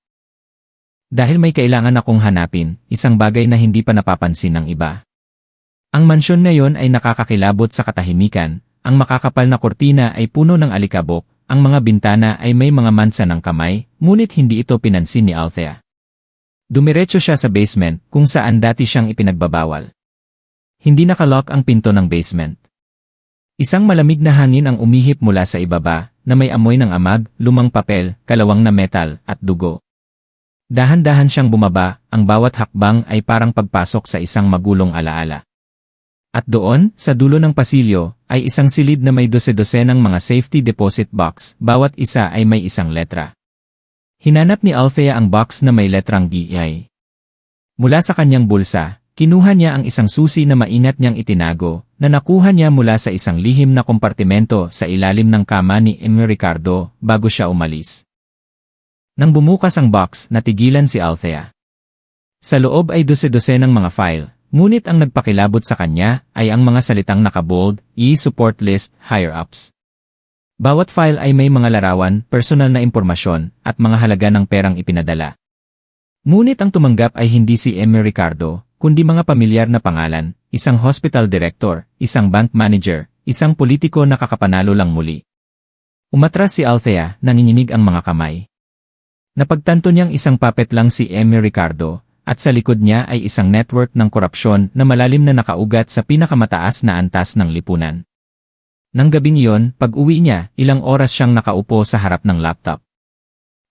Dahil may kailangan akong hanapin, isang bagay na hindi pa napapansin ng iba. Ang mansyon ngayon ay nakakakilabot sa katahimikan, ang makakapal na kurtina ay puno ng alikabok, ang mga bintana ay may mga mansa ng kamay, ngunit hindi ito pinansin ni Althea. Dumiretso siya sa basement, kung saan dati siyang ipinagbabawal. Hindi nakalock ang pinto ng basement. Isang malamig na hangin ang umihip mula sa ibaba, na may amoy ng amag, lumang papel, kalawang na metal, at dugo. Dahan-dahan siyang bumaba, ang bawat hakbang ay parang pagpasok sa isang magulong alaala. At doon, sa dulo ng pasilyo, ay isang silid na may dose-dosenang mga safety deposit box, bawat isa ay may isang letra. Hinanap ni Althea ang box na may letrang GI. Mula sa kanyang bulsa, kinuha niya ang isang susi na maingat niyang itinago, na nakuha niya mula sa isang lihim na kompartimento sa ilalim ng kama ni Ricardo bago siya umalis. Nang bumukas ang box, natigilan si Althea. Sa loob ay dose-dosenang mga file, ngunit ang nagpakilabot sa kanya ay ang mga salitang nakabold, support list, higher-ups. Bawat file ay may mga larawan, personal na impormasyon, at mga halaga ng perang ipinadala. Ngunit ang tumanggap ay hindi si Ricardo, kundi mga pamilyar na pangalan, isang hospital director, isang bank manager, isang politiko na kakapanalo lang muli. Umatras si Althea, nanginginig ang mga kamay. Napagtanto niyang isang puppet lang si Ricardo, at sa likod niya ay isang network ng korupsyon na malalim na nakaugat sa pinakamataas na antas ng lipunan. Nang gabing iyon, pag-uwi niya, ilang oras siyang nakaupo sa harap ng laptop.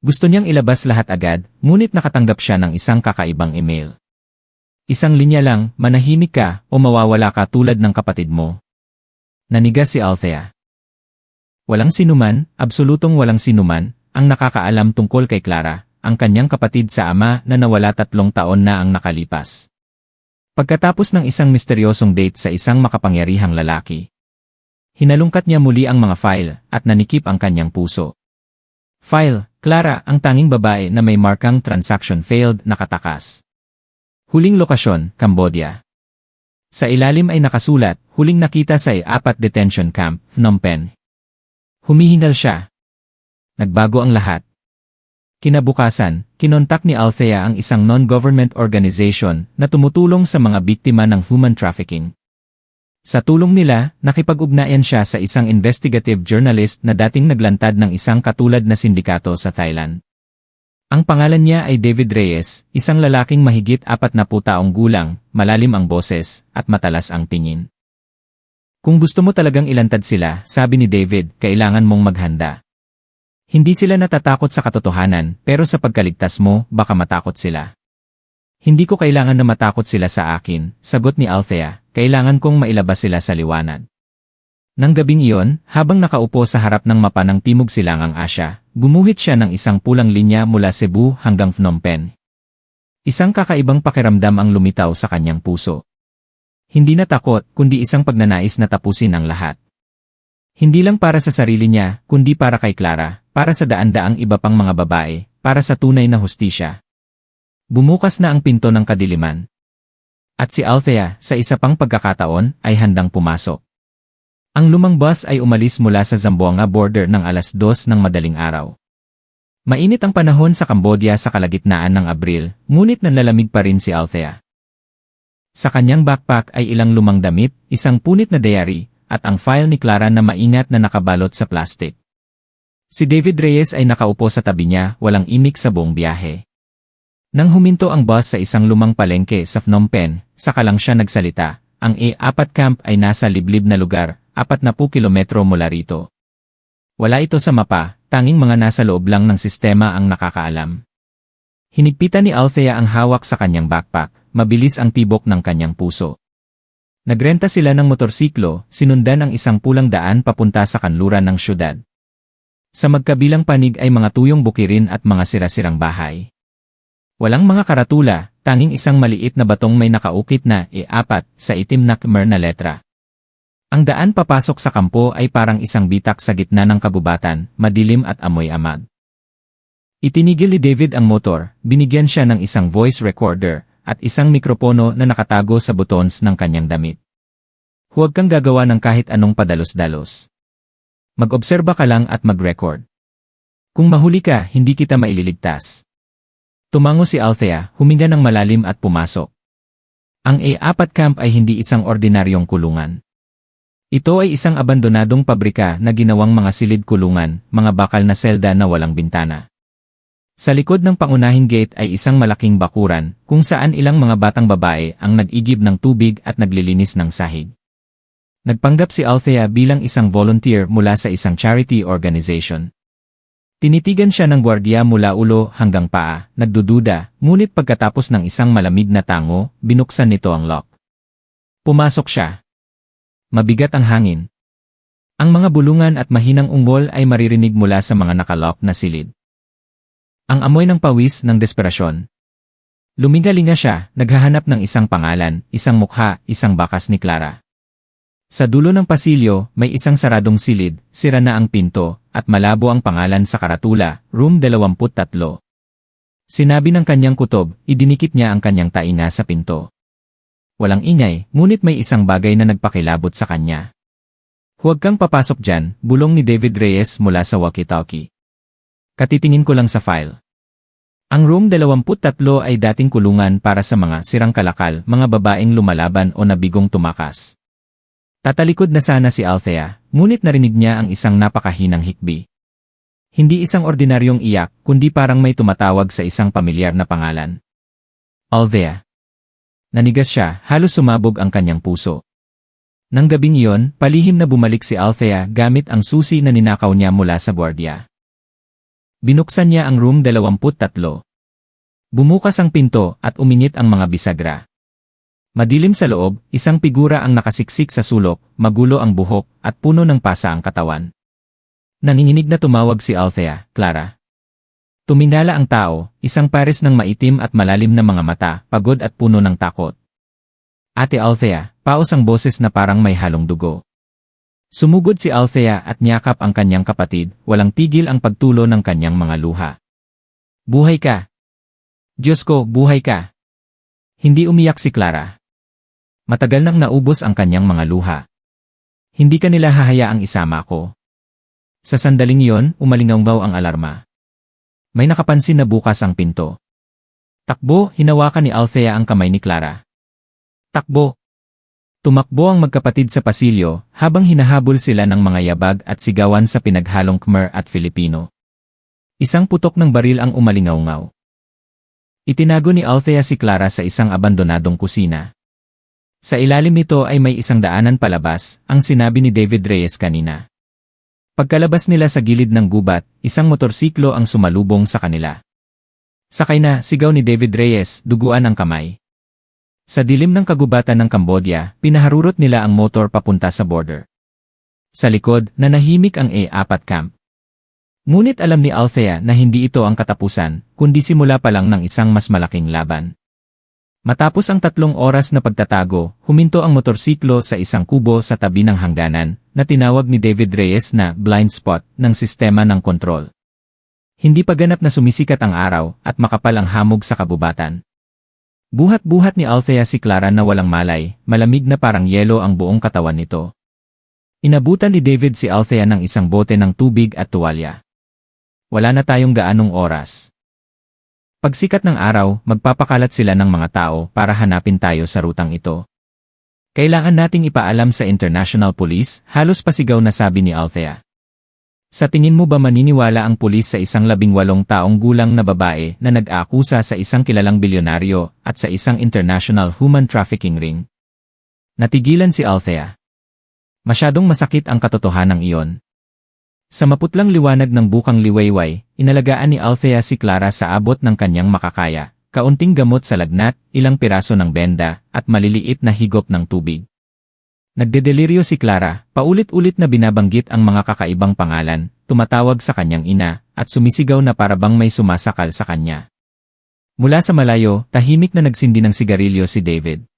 Gusto niyang ilabas lahat agad, ngunit nakatanggap siya ng isang kakaibang email. Isang linya lang, manahimik ka o mawawala ka tulad ng kapatid mo. Nanigas si Althea. Walang sinuman, absolutong walang sinuman, ang nakakaalam tungkol kay Clara, ang kanyang kapatid sa ama na nawala 3 taon na ang nakalipas. Pagkatapos ng isang misteryosong date sa isang makapangyarihang lalaki, hinalungkat niya muli ang mga file at nanikip ang kanyang puso. File, Clara, ang tanging babae na may markang transaction failed nakatakas. Huling lokasyon, Cambodia. Sa ilalim ay nakasulat, huling nakita sa I-4 detention camp, Phnom Penh. Humihingal siya. Nagbago ang lahat. Kinabukasan, kinontak ni Althea ang isang non-government organization na tumutulong sa mga biktima ng human trafficking. Sa tulong nila, nakipag-ugnayan siya sa isang investigative journalist na dating naglantad ng isang katulad na sindikato sa Thailand. Ang pangalan niya ay David Reyes, isang lalaking mahigit 40 taong gulang, malalim ang boses, at matalas ang tingin. Kung gusto mo talagang ilantad sila, sabi ni David, kailangan mong maghanda. Hindi sila natatakot sa katotohanan, pero sa pagkaligtas mo, baka matakot sila. Hindi ko kailangan na matakot sila sa akin, sagot ni Althea, kailangan kong mailabas sila sa liwanag. Nang gabing iyon, habang nakaupo sa harap ng mapa ng Timog Silangang Asya, gumuhit siya ng isang pulang linya mula Cebu hanggang Phnom Penh. Isang kakaibang pakiramdam ang lumitaw sa kanyang puso. Hindi na takot, kundi isang pagnanais na tapusin ang lahat. Hindi lang para sa sarili niya, kundi para kay Clara, para sa daan-daang iba pang mga babae, para sa tunay na hustisya. Bumukas na ang pinto ng kadiliman. At si Althea, sa isa pang pagkakataon, ay handang pumasok. Ang lumang bus ay umalis mula sa Zamboanga border ng 2:00 ng madaling araw. Mainit ang panahon sa Cambodia sa kalagitnaan ng Abril, ngunit nanlalamig pa rin si Althea. Sa kanyang backpack ay ilang lumang damit, isang punit na diary, at ang file ni Clara na maingat na nakabalot sa plastic. Si David Reyes ay nakaupo sa tabi niya, walang imik sa buong biyahe. Nang huminto ang bus sa isang lumang palengke sa Phnom Penh, saka lang siya nagsalita, ang I-4 camp ay nasa liblib na lugar, 40 kilometro mula rito. Wala ito sa mapa, tanging mga nasa loob lang ng sistema ang nakakaalam. Hinigpitan ni Althea ang hawak sa kanyang backpack, mabilis ang tibok ng kanyang puso. Nagrenta sila ng motorsiklo, sinundan ang isang pulang daan papunta sa kanluran ng syudad. Sa magkabilang panig ay mga tuyong bukirin at mga sira-sirang bahay. Walang mga karatula, tanging isang maliit na batong may nakaukit na I-4 sa itim na Khmer na letra. Ang daan papasok sa kampo ay parang isang bitak sa gitna ng kagubatan, madilim at amoy amag. Itinigil ni David ang motor, binigyan siya ng isang voice recorder, at isang mikropono na nakatago sa buttons ng kanyang damit. Huwag kang gagawa ng kahit anong padalos-dalos. Mag-obserba ka lang at mag-record. Kung mahuli ka, hindi kita maililigtas. Tumango si Althea, huminga ng malalim at pumasok. Ang A4 camp ay hindi isang ordinaryong kulungan. Ito ay isang abandonadong pabrika na ginawang mga silid kulungan, mga bakal na selda na walang bintana. Sa likod ng pangunahing gate ay isang malaking bakuran, kung saan ilang mga batang babae ang nag-igib ng tubig at naglilinis ng sahig. Nagpanggap si Althea bilang isang volunteer mula sa isang charity organization. Tinitigan siya ng gwardiya mula ulo hanggang paa, nagdududa, ngunit pagkatapos ng isang malamig na tango, binuksan nito ang lock. Pumasok siya. Mabigat ang hangin. Ang mga bulungan at mahinang ungol ay maririnig mula sa mga nakalock na silid. Ang amoy ng pawis ng desperasyon. Lumingalinga siya, naghahanap ng isang pangalan, isang mukha, isang bakas ni Clara. Sa dulo ng pasilyo, may isang saradong silid, sira na ang pinto, at malabo ang pangalan sa karatula, Room 23. Sinabi ng kanyang kutob, idinikit niya ang kanyang tainga sa pinto. Walang ingay, ngunit may isang bagay na nagpakilabot sa kanya. Huwag kang papasok dyan, bulong ni David Reyes mula sa walkie-talkie. Katitingin ko lang sa file. Ang Room 23 ay dating kulungan para sa mga sirang kalakal, mga babaeng lumalaban o nabigong tumakas. Tatalikod na sana si Althea, ngunit narinig niya ang isang napakahinang hikbi. Hindi isang ordinaryong iyak, kundi parang may tumatawag sa isang pamilyar na pangalan. Althea. Nanigas siya, halos sumabog ang kanyang puso. Nang gabing iyon, palihim na bumalik si Althea gamit ang susi na ninakaw niya mula sa gwardiya. Binuksan niya ang Room 23. Bumukas ang pinto at uminit ang mga bisagra. Madilim sa loob, isang figura ang nakasiksik sa sulok, magulo ang buhok, at puno ng pasa ang katawan. Nanginginig na tumawag si Althea, Clara. Tuminala ang tao, isang pares ng maitim at malalim na mga mata, pagod at puno ng takot. Ate Althea, paos ang boses na parang may halong dugo. Sumugod si Althea at niyakap ang kanyang kapatid, walang tigil ang pagtulo ng kanyang mga luha. Buhay ka! Diyos ko, buhay ka! Hindi umiyak si Clara. Matagal nang naubos ang kanyang mga luha. Hindi ka nila hahayaang isama ko. Sa sandaling iyon, umalingawgaw ang alarma. May nakapansin na bukas ang pinto. Takbo, hinawakan ni Althea ang kamay ni Clara. Takbo! Tumakbo ang magkapatid sa pasilyo, habang hinahabol sila ng mga yabag at sigawan sa pinaghalong Khmer at Filipino. Isang putok ng baril ang umalingawngaw. Itinago ni Althea si Clara sa isang abandonadong kusina. Sa ilalim nito ay may isang daanan palabas, ang sinabi ni David Reyes kanina. Pagkalabas nila sa gilid ng gubat, isang motorsiklo ang sumalubong sa kanila. Sakay na, sigaw ni David Reyes, duguan ang kamay. Sa dilim ng kagubatan ng Cambodia, pinaharurot nila ang motor papunta sa border. Sa likod, nanahimik ang A4 camp. Ngunit alam ni Althea na hindi ito ang katapusan, kundi simula pa lang ng isang mas malaking laban. Matapos ang 3 oras na pagtatago, huminto ang motorsiklo sa isang kubo sa tabi ng hangganan, na tinawag ni David Reyes na blind spot ng sistema ng kontrol. Hindi pa ganap na sumisikat ang araw at makapal ang hamog sa kabubatan. Buhat-buhat ni Althea si Clara na walang malay, malamig na parang yelo ang buong katawan nito. Inabutan ni David si Althea ng isang bote ng tubig at tuwalya. Wala na tayong gaanong oras. Pagsikat ng araw, magpapakalat sila ng mga tao para hanapin tayo sa rutang ito. Kailangan nating ipaalam sa International Police, halos pasigaw na sabi ni Althea. Sa tingin mo ba maniniwala ang pulis sa isang 18 taong gulang na babae na nag-aakusa sa isang kilalang bilyonaryo at sa isang international human trafficking ring? Natigilan si Althea. Masyadong masakit ang katotohanang iyon. Sa maputlang liwanag ng bukang liwayway, inalagaan ni Althea si Clara sa abot ng kanyang makakaya, kaunting gamot sa lagnat, ilang piraso ng benda, at maliliit na higop ng tubig. Nagdedeliryo si Clara, paulit-ulit na binabanggit ang mga kakaibang pangalan, tumatawag sa kanyang ina, at sumisigaw na parabang may sumasakal sa kanya. Mula sa malayo, tahimik na nagsindi ng sigarilyo si David.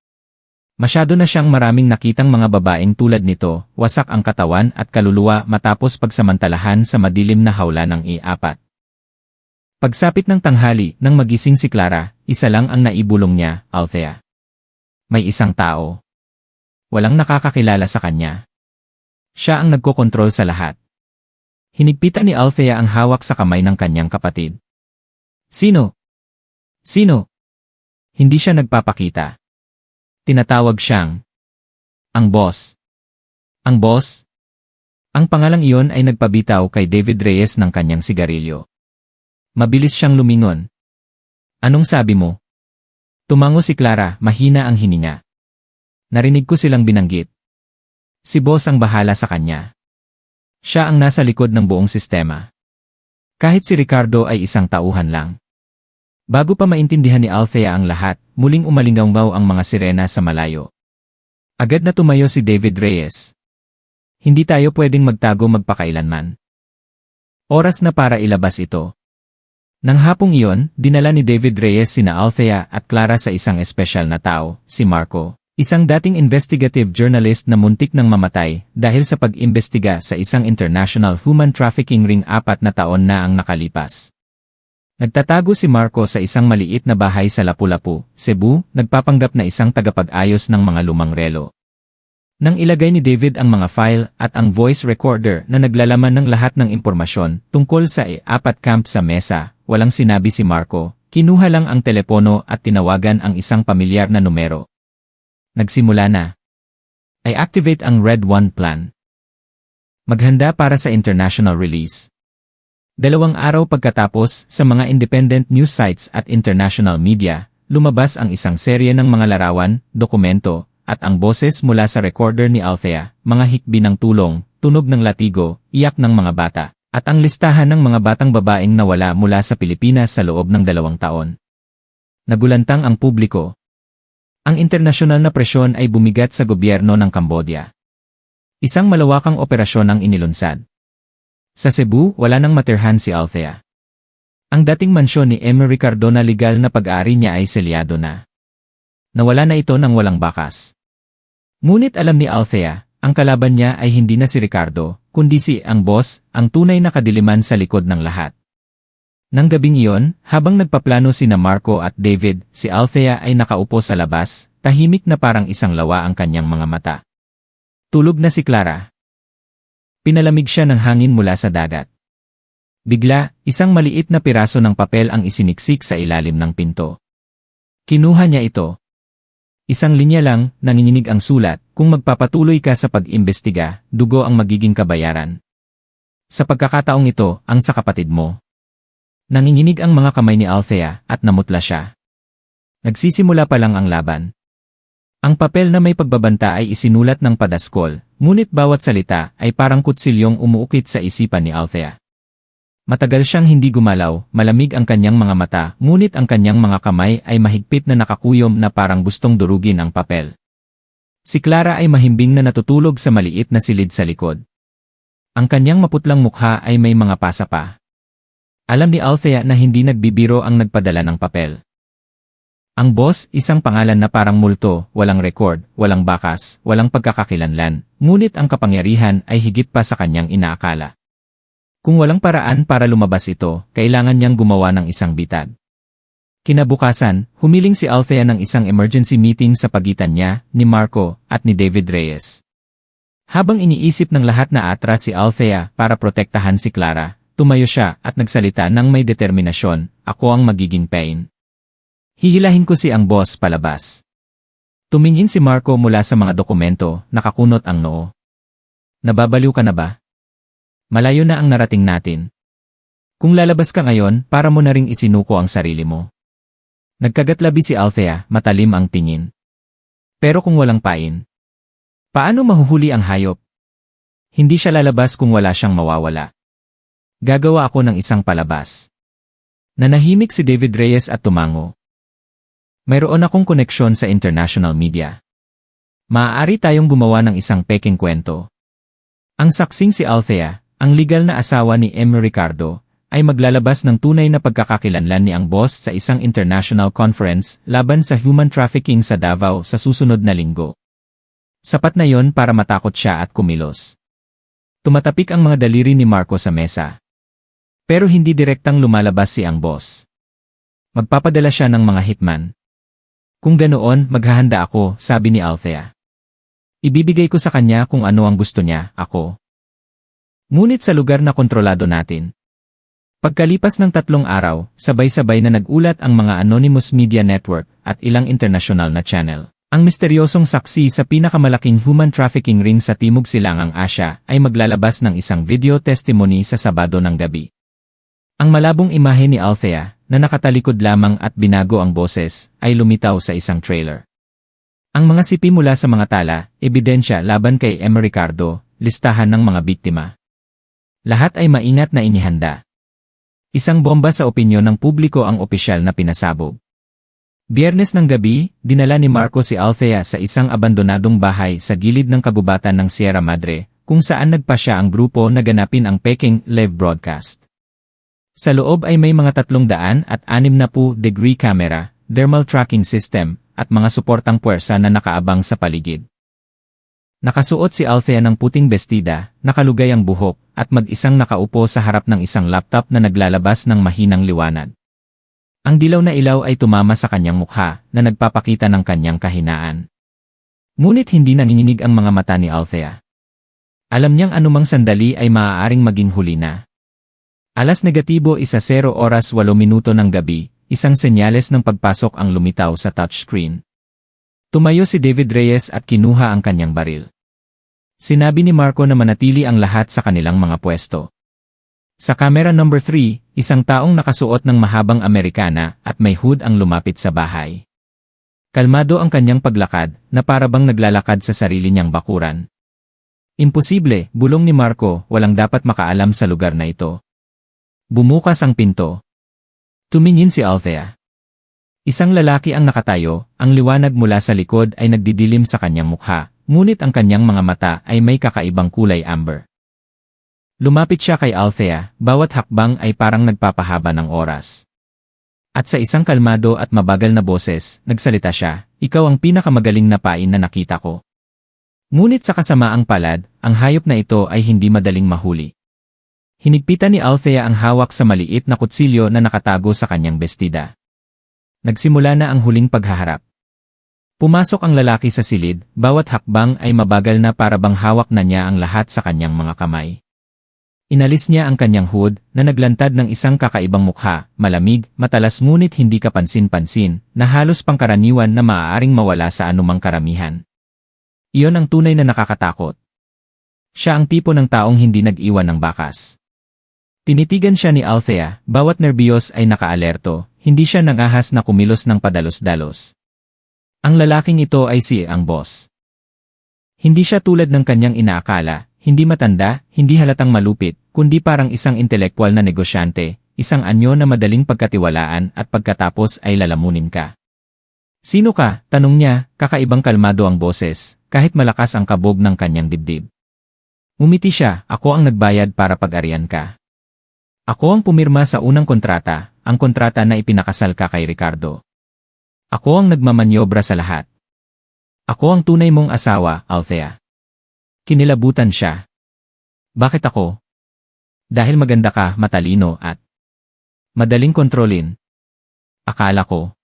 Masyado na siyang maraming nakitang mga babaeng tulad nito, wasak ang katawan at kaluluwa matapos pagsamantalahan sa madilim na hawla ng A4. Pagsapit ng tanghali, nang magising si Clara, isa lang ang naibulong niya, Althea. May isang tao. Walang nakakakilala sa kanya. Siya ang nagkokontrol sa lahat. Hinigpitan ni Althea ang hawak sa kamay ng kanyang kapatid. Sino? Sino? Hindi siya nagpapakita. Tinatawag siyang ang boss. Ang boss? Ang pangalang iyon ay nagpabitaw kay David Reyes ng kanyang sigarilyo. Mabilis siyang lumingon. Anong sabi mo? Tumango si Clara, mahina ang hininga. Narinig ko silang binanggit. Si boss ang bahala sa kanya. Siya ang nasa likod ng buong sistema. Kahit si Ricardo ay isang tauhan lang. Bago pa maintindihan ni Althea ang lahat, muling umalinggaw ang mga sirena sa malayo. Agad na tumayo si David Reyes. Hindi tayo pwedeng magtago magpakailanman. Oras na para ilabas ito. Nang hapong iyon, dinala ni David Reyes sina Althea at Clara sa isang espesyal na tao, si Marco. Isang dating investigative journalist na muntik nang mamatay dahil sa pag-imbestiga sa isang international human trafficking ring 4 na taon na ang nakalipas. Nagtatago si Marco sa isang maliit na bahay sa Lapu-Lapu, Cebu, nagpapanggap na isang tagapag-ayos ng mga lumang relo. Nang ilagay ni David ang mga file at ang voice recorder na naglalaman ng lahat ng impormasyon tungkol sa E4 camp sa mesa, walang sinabi si Marco, kinuha lang ang telepono at tinawagan ang isang pamilyar na numero. Nagsimula na. I activate ang Red 1 plan. Maghanda para sa international release. 2 araw pagkatapos, sa mga independent news sites at international media, lumabas ang isang serye ng mga larawan, dokumento, at ang boses mula sa recorder ni Althea, mga hikbi ng tulong, tunog ng latigo, iyak ng mga bata, at ang listahan ng mga batang babaeng nawala mula sa Pilipinas sa loob ng 2 taon. Nagulantang ang publiko. Ang internasyonal na presyon ay bumigat sa gobyerno ng Cambodia. Isang malawakang operasyon ang inilunsad. Sa Cebu, wala nang matirhan si Althea. Ang dating mansyon ni Emery Ricardo na legal na pag-aari niya ay selyado na. Nawala na ito ng walang bakas. Ngunit alam ni Althea, ang kalaban niya ay hindi na si Ricardo, kundi si ang boss, ang tunay na kadiliman sa likod ng lahat. Nang gabing iyon, habang nagpaplano sina Marco at David, si Althea ay nakaupo sa labas, tahimik na parang isang lawa ang kanyang mga mata. Tulog na si Clara. Pinalamig siya ng hangin mula sa dagat. Bigla, isang maliit na piraso ng papel ang isiniksik sa ilalim ng pinto. Kinuha niya ito. Isang linya lang, nanginginig ang sulat, kung magpapatuloy ka sa pag-imbestiga, dugo ang magiging kabayaran. Sa pagkakataong ito, ang sa kapatid mo. Nanginginig ang mga kamay ni Althea at namutla siya. Nagsisimula pa lang ang laban. Ang papel na may pagbabanta ay isinulat ng padaskol, ngunit bawat salita ay parang kutsilyong umuukit sa isipan ni Althea. Matagal siyang hindi gumalaw, malamig ang kanyang mga mata, ngunit ang kanyang mga kamay ay mahigpit na nakakuyom na parang gustong durugin ang papel. Si Clara ay mahimbing na natutulog sa maliit na silid sa likod. Ang kanyang maputlang mukha ay may mga pasa pa. Alam ni Althea na hindi nagbibiro ang nagpadala ng papel. Ang boss, isang pangalan na parang multo, walang record, walang bakas, walang pagkakakilanlan, ngunit ang kapangyarihan ay higit pa sa kanyang inaakala. Kung walang paraan para lumabas ito, kailangan niyang gumawa ng isang bitag. Kinabukasan, humiling si Althea ng isang emergency meeting sa pagitan niya, ni Marco, at ni David Reyes. Habang iniisip ng lahat na atras si Althea para protektahan si Clara, tumayo siya at nagsalita ng may determinasyon, ako ang magiging pain. Hihilahin ko si ang boss palabas. Tumingin si Marco mula sa mga dokumento, nakakunot ang noo. Nababaliw ka na ba? Malayo na ang narating natin. Kung lalabas ka ngayon, para mo na ring isinuko ang sarili mo. Nagkagatlabi si Althea, matalim ang tingin. Pero kung walang pain, paano mahuhuli ang hayop? Hindi siya lalabas kung wala siyang mawawala. Gagawa ako ng isang palabas. Nanahimik si David Reyes at tumango. Mayroon akong koneksyon sa international media. Maaari tayong gumawa ng isang peking kwento. Ang saksing si Althea, ang legal na asawa ni Emery Ricardo, ay maglalabas ng tunay na pagkakakilanlan ni ang boss sa isang international conference laban sa human trafficking sa Davao sa susunod na linggo. Sapat na yon para matakot siya at kumilos. Tumatapik ang mga daliri ni Marco sa mesa. Pero hindi direktang lumalabas si ang boss. Magpapadala siya ng mga hitman. Kung ganoon, maghahanda ako, sabi ni Althea. Ibibigay ko sa kanya kung ano ang gusto niya, ako. Ngunit sa lugar na kontrolado natin. Pagkalipas ng 3 araw, sabay-sabay na nagulat ang mga anonymous media network at ilang international na channel. Ang misteryosong saksi sa pinakamalaking human trafficking ring sa Timog Silangang Asya ay maglalabas ng isang video testimony sa Sabado ng gabi. Ang malabong imahe ni Althea, na nakatalikod lamang at binago ang boses, ay lumitaw sa isang trailer. Ang mga sipi mula sa mga tala, ebidensya laban kay Emma Ricardo, listahan ng mga biktima. Lahat ay maingat na inihanda. Isang bomba sa opinyon ng publiko ang opisyal na pinasabog. Biyernes ng gabi, dinala ni Marco si Althea sa isang abandonadong bahay sa gilid ng kagubatan ng Sierra Madre, kung saan nagpasya ang grupo na ganapin ang Peking live broadcast. Sa loob ay may mga 360-degree camera, thermal tracking system, at mga suportang puwersa na nakaabang sa paligid. Nakasuot si Althea ng puting bestida, nakalugay ang buhok, at mag-isang nakaupo sa harap ng isang laptop na naglalabas ng mahinang liwanag. Ang dilaw na ilaw ay tumama sa kanyang mukha, na nagpapakita ng kanyang kahinaan. Ngunit hindi nanginginig ang mga mata ni Althea. Alam niyang anumang sandali ay maaaring maging huli na. Alas negatibo 1:08 ng gabi, isang senyales ng pagpasok ang lumitaw sa touchscreen. Tumayo si David Reyes at kinuha ang kanyang baril. Sinabi ni Marco na manatili ang lahat sa kanilang mga pwesto. Sa camera number 3, isang taong nakasuot ng mahabang Amerikana at may hood ang lumapit sa bahay. Kalmado ang kanyang paglakad, na parabang naglalakad sa sarili niyang bakuran. Imposible, bulong ni Marco, walang dapat makaalam sa lugar na ito. Bumukas ang pinto. Tumingin si Althea. Isang lalaki ang nakatayo, ang liwanag mula sa likod ay nagdidilim sa kanyang mukha, ngunit ang kanyang mga mata ay may kakaibang kulay amber. Lumapit siya kay Althea, bawat hakbang ay parang nagpapahaba ng oras. At sa isang kalmado at mabagal na boses, nagsalita siya, "Ikaw ang pinakamagaling na pain na nakita ko." Ngunit sa kasamaang palad, ang hayop na ito ay hindi madaling mahuli. Hinigpitan ni Althea ang hawak sa maliit na kutsilyo na nakatago sa kanyang bestida. Nagsimula na ang huling paghaharap. Pumasok ang lalaki sa silid, bawat hakbang ay mabagal na parabang hawak na niya ang lahat sa kanyang mga kamay. Inalis niya ang kanyang hood, na naglantad ng isang kakaibang mukha, malamig, matalas ngunit hindi kapansin-pansin, na halos pangkaraniwan na maaaring mawala sa anumang karamihan. Iyon ang tunay na nakakatakot. Siya ang tipo ng taong hindi nag-iwan ng bakas. Tinitigan siya ni Althea, bawat nerbiyos ay nakaalerto, hindi siya nangahas na kumilos ng padalos-dalos. Ang lalaking ito ay si ang boss. Hindi siya tulad ng kanyang inaakala, hindi matanda, hindi halatang malupit, kundi parang isang intelekwal na negosyante, isang anyo na madaling pagkatiwalaan at pagkatapos ay lalamunin ka. "Sino ka?" tanong niya, kakaibang kalmado ang boses, kahit malakas ang kabog ng kanyang dibdib. Umiti siya, "Ako ang nagbayad para pag-arian ka. Ako ang pumirma sa unang kontrata, ang kontrata na ipinakasal ka kay Ricardo. Ako ang nagmamanyobra sa lahat. Ako ang tunay mong asawa, Althea." Kinilabutan siya. "Bakit ako?" "Dahil maganda ka, matalino at madaling kontrolin." "Akala ko."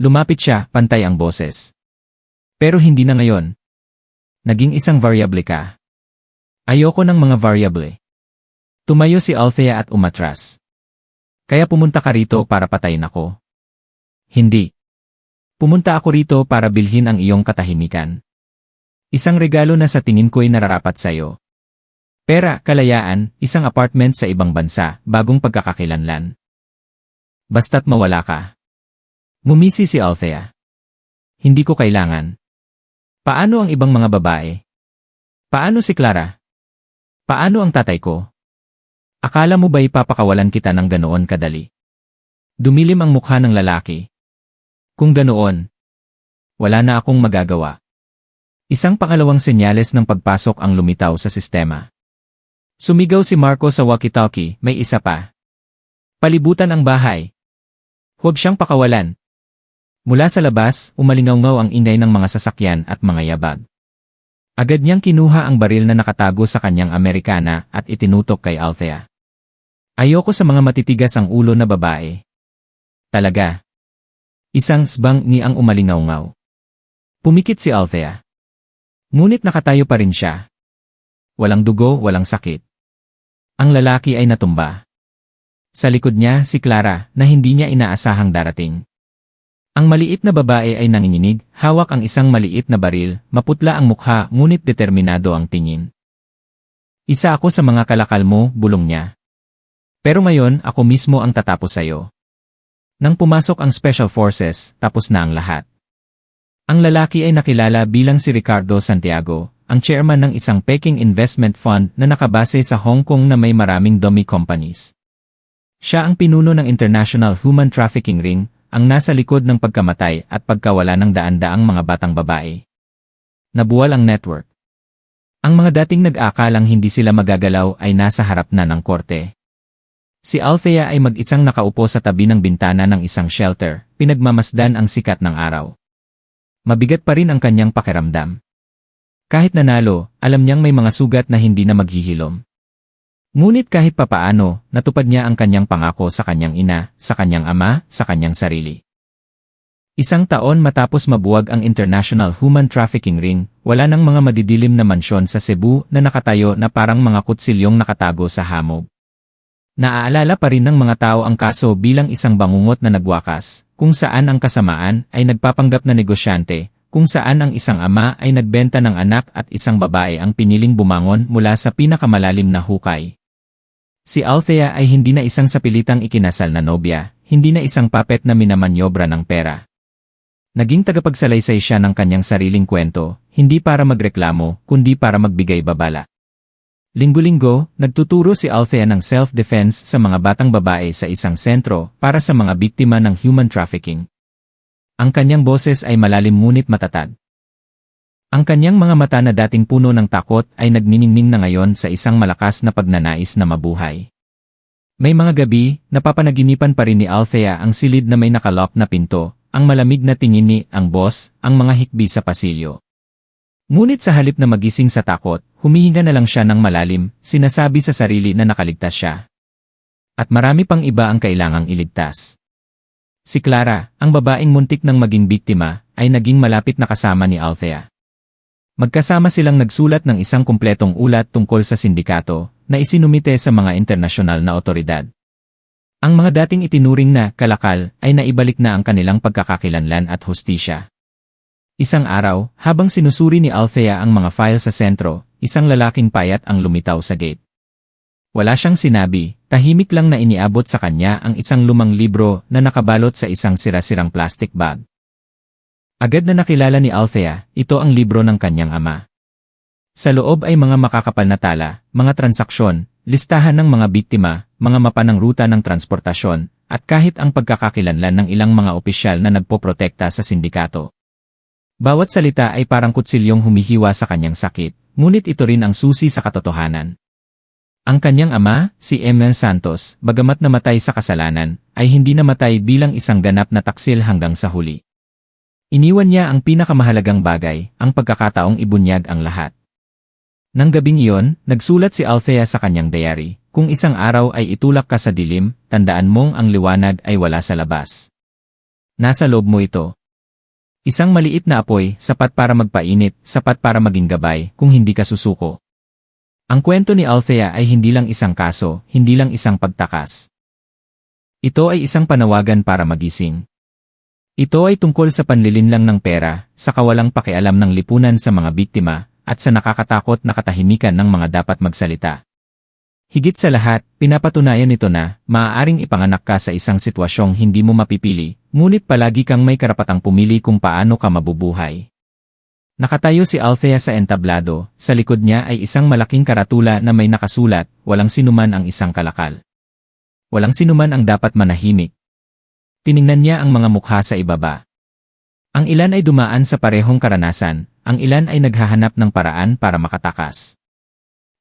Lumapit siya, pantay ang boses. "Pero hindi na ngayon. Naging isang variable ka." "Ayoko ng mga variable." Tumayo si Althea at umatras. "Kaya pumunta ka rito para patayin ako?" "Hindi. Pumunta ako rito para bilhin ang iyong katahimikan. Isang regalo na sa tingin ko'y nararapat sa'yo. Pera, kalayaan, isang apartment sa ibang bansa, bagong pagkakakilanlan. Basta't mawala ka." Ngumisi si Althea. "Hindi ko kailangan." "Paano ang ibang mga babae? Paano si Clara? Paano ang tatay ko? Akala mo ba'y papakawalan kita ng ganoon kadali?" Dumilim ang mukha ng lalaki. "Kung ganoon, wala na akong magagawa." Isang pangalawang senyales ng pagpasok ang lumitaw sa sistema. Sumigaw si Marco sa walkie-talkie, "May isa pa. Palibutan ang bahay. Huwag siyang pakawalan." Mula sa labas, umalingaw-ngaw ang ingay ng mga sasakyan at mga yabag. Agad niyang kinuha ang baril na nakatago sa kanyang Amerikana at itinutok kay Althea. "Ayoko sa mga matitigas ang ulo na babae." "Talaga?" Isang sbang ni ang umalingaw-ngaw. Pumikit si Althea. Ngunit nakatayo pa rin siya. Walang dugo, walang sakit. Ang lalaki ay natumba. Sa likod niya si Clara na hindi niya inaasahang darating. Ang maliit na babae ay nanginginig, hawak ang isang maliit na baril, maputla ang mukha ngunit determinado ang tingin. Isa ako sa mga kalakal mo, bulong niya. Pero ngayon ako mismo ang tatapos sa'yo. Nang pumasok ang Special Forces, tapos na ang lahat. Ang lalaki ay nakilala bilang si Ricardo Santiago, ang chairman ng isang Peking investment fund na nakabase sa Hong Kong na may maraming dummy companies. Siya ang pinuno ng International Human Trafficking Ring, ang nasa likod ng pagkamatay at pagkawala ng daan-daang mga batang babae. Nabuwal ang network. Ang mga dating nag-aakalang hindi sila magagalaw ay nasa harap na ng korte. Si Althea ay mag-isang nakaupo sa tabi ng bintana ng isang shelter, pinagmamasdan ang sikat ng araw. Mabigat pa rin ang kanyang pakiramdam. Kahit nanalo, alam niyang may mga sugat na hindi na maghihilom. Ngunit kahit papaano, natupad niya ang kanyang pangako sa kanyang ina, sa kanyang ama, sa kanyang sarili. Isang taon matapos mabuwag ang International Human Trafficking Ring, wala nang mga madidilim na mansyon sa Cebu na nakatayo na parang mga kutsilyong nakatago sa hamog. Naaalala pa rin ng mga tao ang kaso bilang isang bangungot na nagwakas, kung saan ang kasamaan ay nagpapanggap na negosyante, kung saan ang isang ama ay nagbenta ng anak at isang babae ang piniling bumangon mula sa pinakamalalim na hukay. Si Althea ay hindi na isang sapilitang ikinasal na nobya, hindi na isang puppet na minamanyobra ng pera. Naging tagapagsalaysay siya ng kanyang sariling kwento, hindi para magreklamo, kundi para magbigay babala. Linggo-linggo, nagtuturo si Althea ng self-defense sa mga batang babae sa isang sentro para sa mga biktima ng human trafficking. Ang kanyang boses ay malalim ngunit matatag. Ang kanyang mga mata na dating puno ng takot ay nagniningning na ngayon sa isang malakas na pagnanais na mabuhay. May mga gabi, napapanaginipan pa rin ni Althea ang silid na may nakalock na pinto, ang malamig na tingin ni ang boss, ang mga hikbi sa pasilyo. Ngunit sa halip na magising sa takot, humihinga na lang siya ng malalim, sinasabi sa sarili na nakaligtas siya. At marami pang iba ang kailangang iligtas. Si Clara, ang babaeng muntik ng maging biktima, ay naging malapit na kasama ni Althea. Magkasama silang nagsulat ng isang kumpletong ulat tungkol sa sindikato na isinumite sa mga internasyonal na otoridad. Ang mga dating itinuring na kalakal ay naibalik na ang kanilang pagkakakilanlan at hustisya. Isang araw, habang sinusuri ni Althea ang mga file sa sentro, isang lalaking payat ang lumitaw sa gate. Wala siyang sinabi, tahimik lang na iniabot sa kanya ang isang lumang libro na nakabalot sa isang sira-sirang plastic bag. Agad na nakilala ni Althea, ito ang libro ng kanyang ama. Sa loob ay mga makakapal na tala, mga transaksyon, listahan ng mga biktima, mga mapa ng ruta ng transportasyon, at kahit ang pagkakakilanlan ng ilang mga opisyal na nagpoprotekta sa sindikato. Bawat salita ay parang kutsilyong humihiwa sa kanyang sakit, ngunit ito rin ang susi sa katotohanan. Ang kanyang ama, si Emel Santos, bagamat namatay sa kasalanan, ay hindi namatay bilang isang ganap na taksil hanggang sa huli. Iniwan niya ang pinakamahalagang bagay, ang pagkakataong ibunyag ang lahat. Nang gabing iyon, nagsulat si Althea sa kanyang diary, kung isang araw ay itulak ka sa dilim, tandaan mong ang liwanag ay wala sa labas. Nasa loob mo ito. Isang maliit na apoy, sapat para magpainit, sapat para maging gabay, kung hindi ka susuko. Ang kwento ni Althea ay hindi lang isang kaso, hindi lang isang pagtakas. Ito ay isang panawagan para magising. Ito ay tungkol sa panlilinlang ng pera, sa kawalang pakialam ng lipunan sa mga biktima, at sa nakakatakot na katahimikan ng mga dapat magsalita. Higit sa lahat, pinapatunayan nito na, maaaring ipanganak ka sa isang sitwasyong hindi mo mapipili, ngunit palagi kang may karapatang pumili kung paano ka mabubuhay. Nakatayo si Althea sa entablado, sa likod niya ay isang malaking karatula na may nakasulat, walang sinuman ang isang kalakal. Walang sinuman ang dapat manahimik. Tiningnan niya ang mga mukha sa ibaba. Ang ilan ay dumaan sa parehong karanasan, ang ilan ay naghahanap ng paraan para makatakas.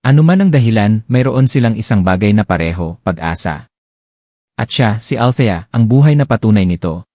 Ano man ang dahilan, mayroon silang isang bagay na pareho, pag-asa. At siya, si Althea, ang buhay na patunay nito.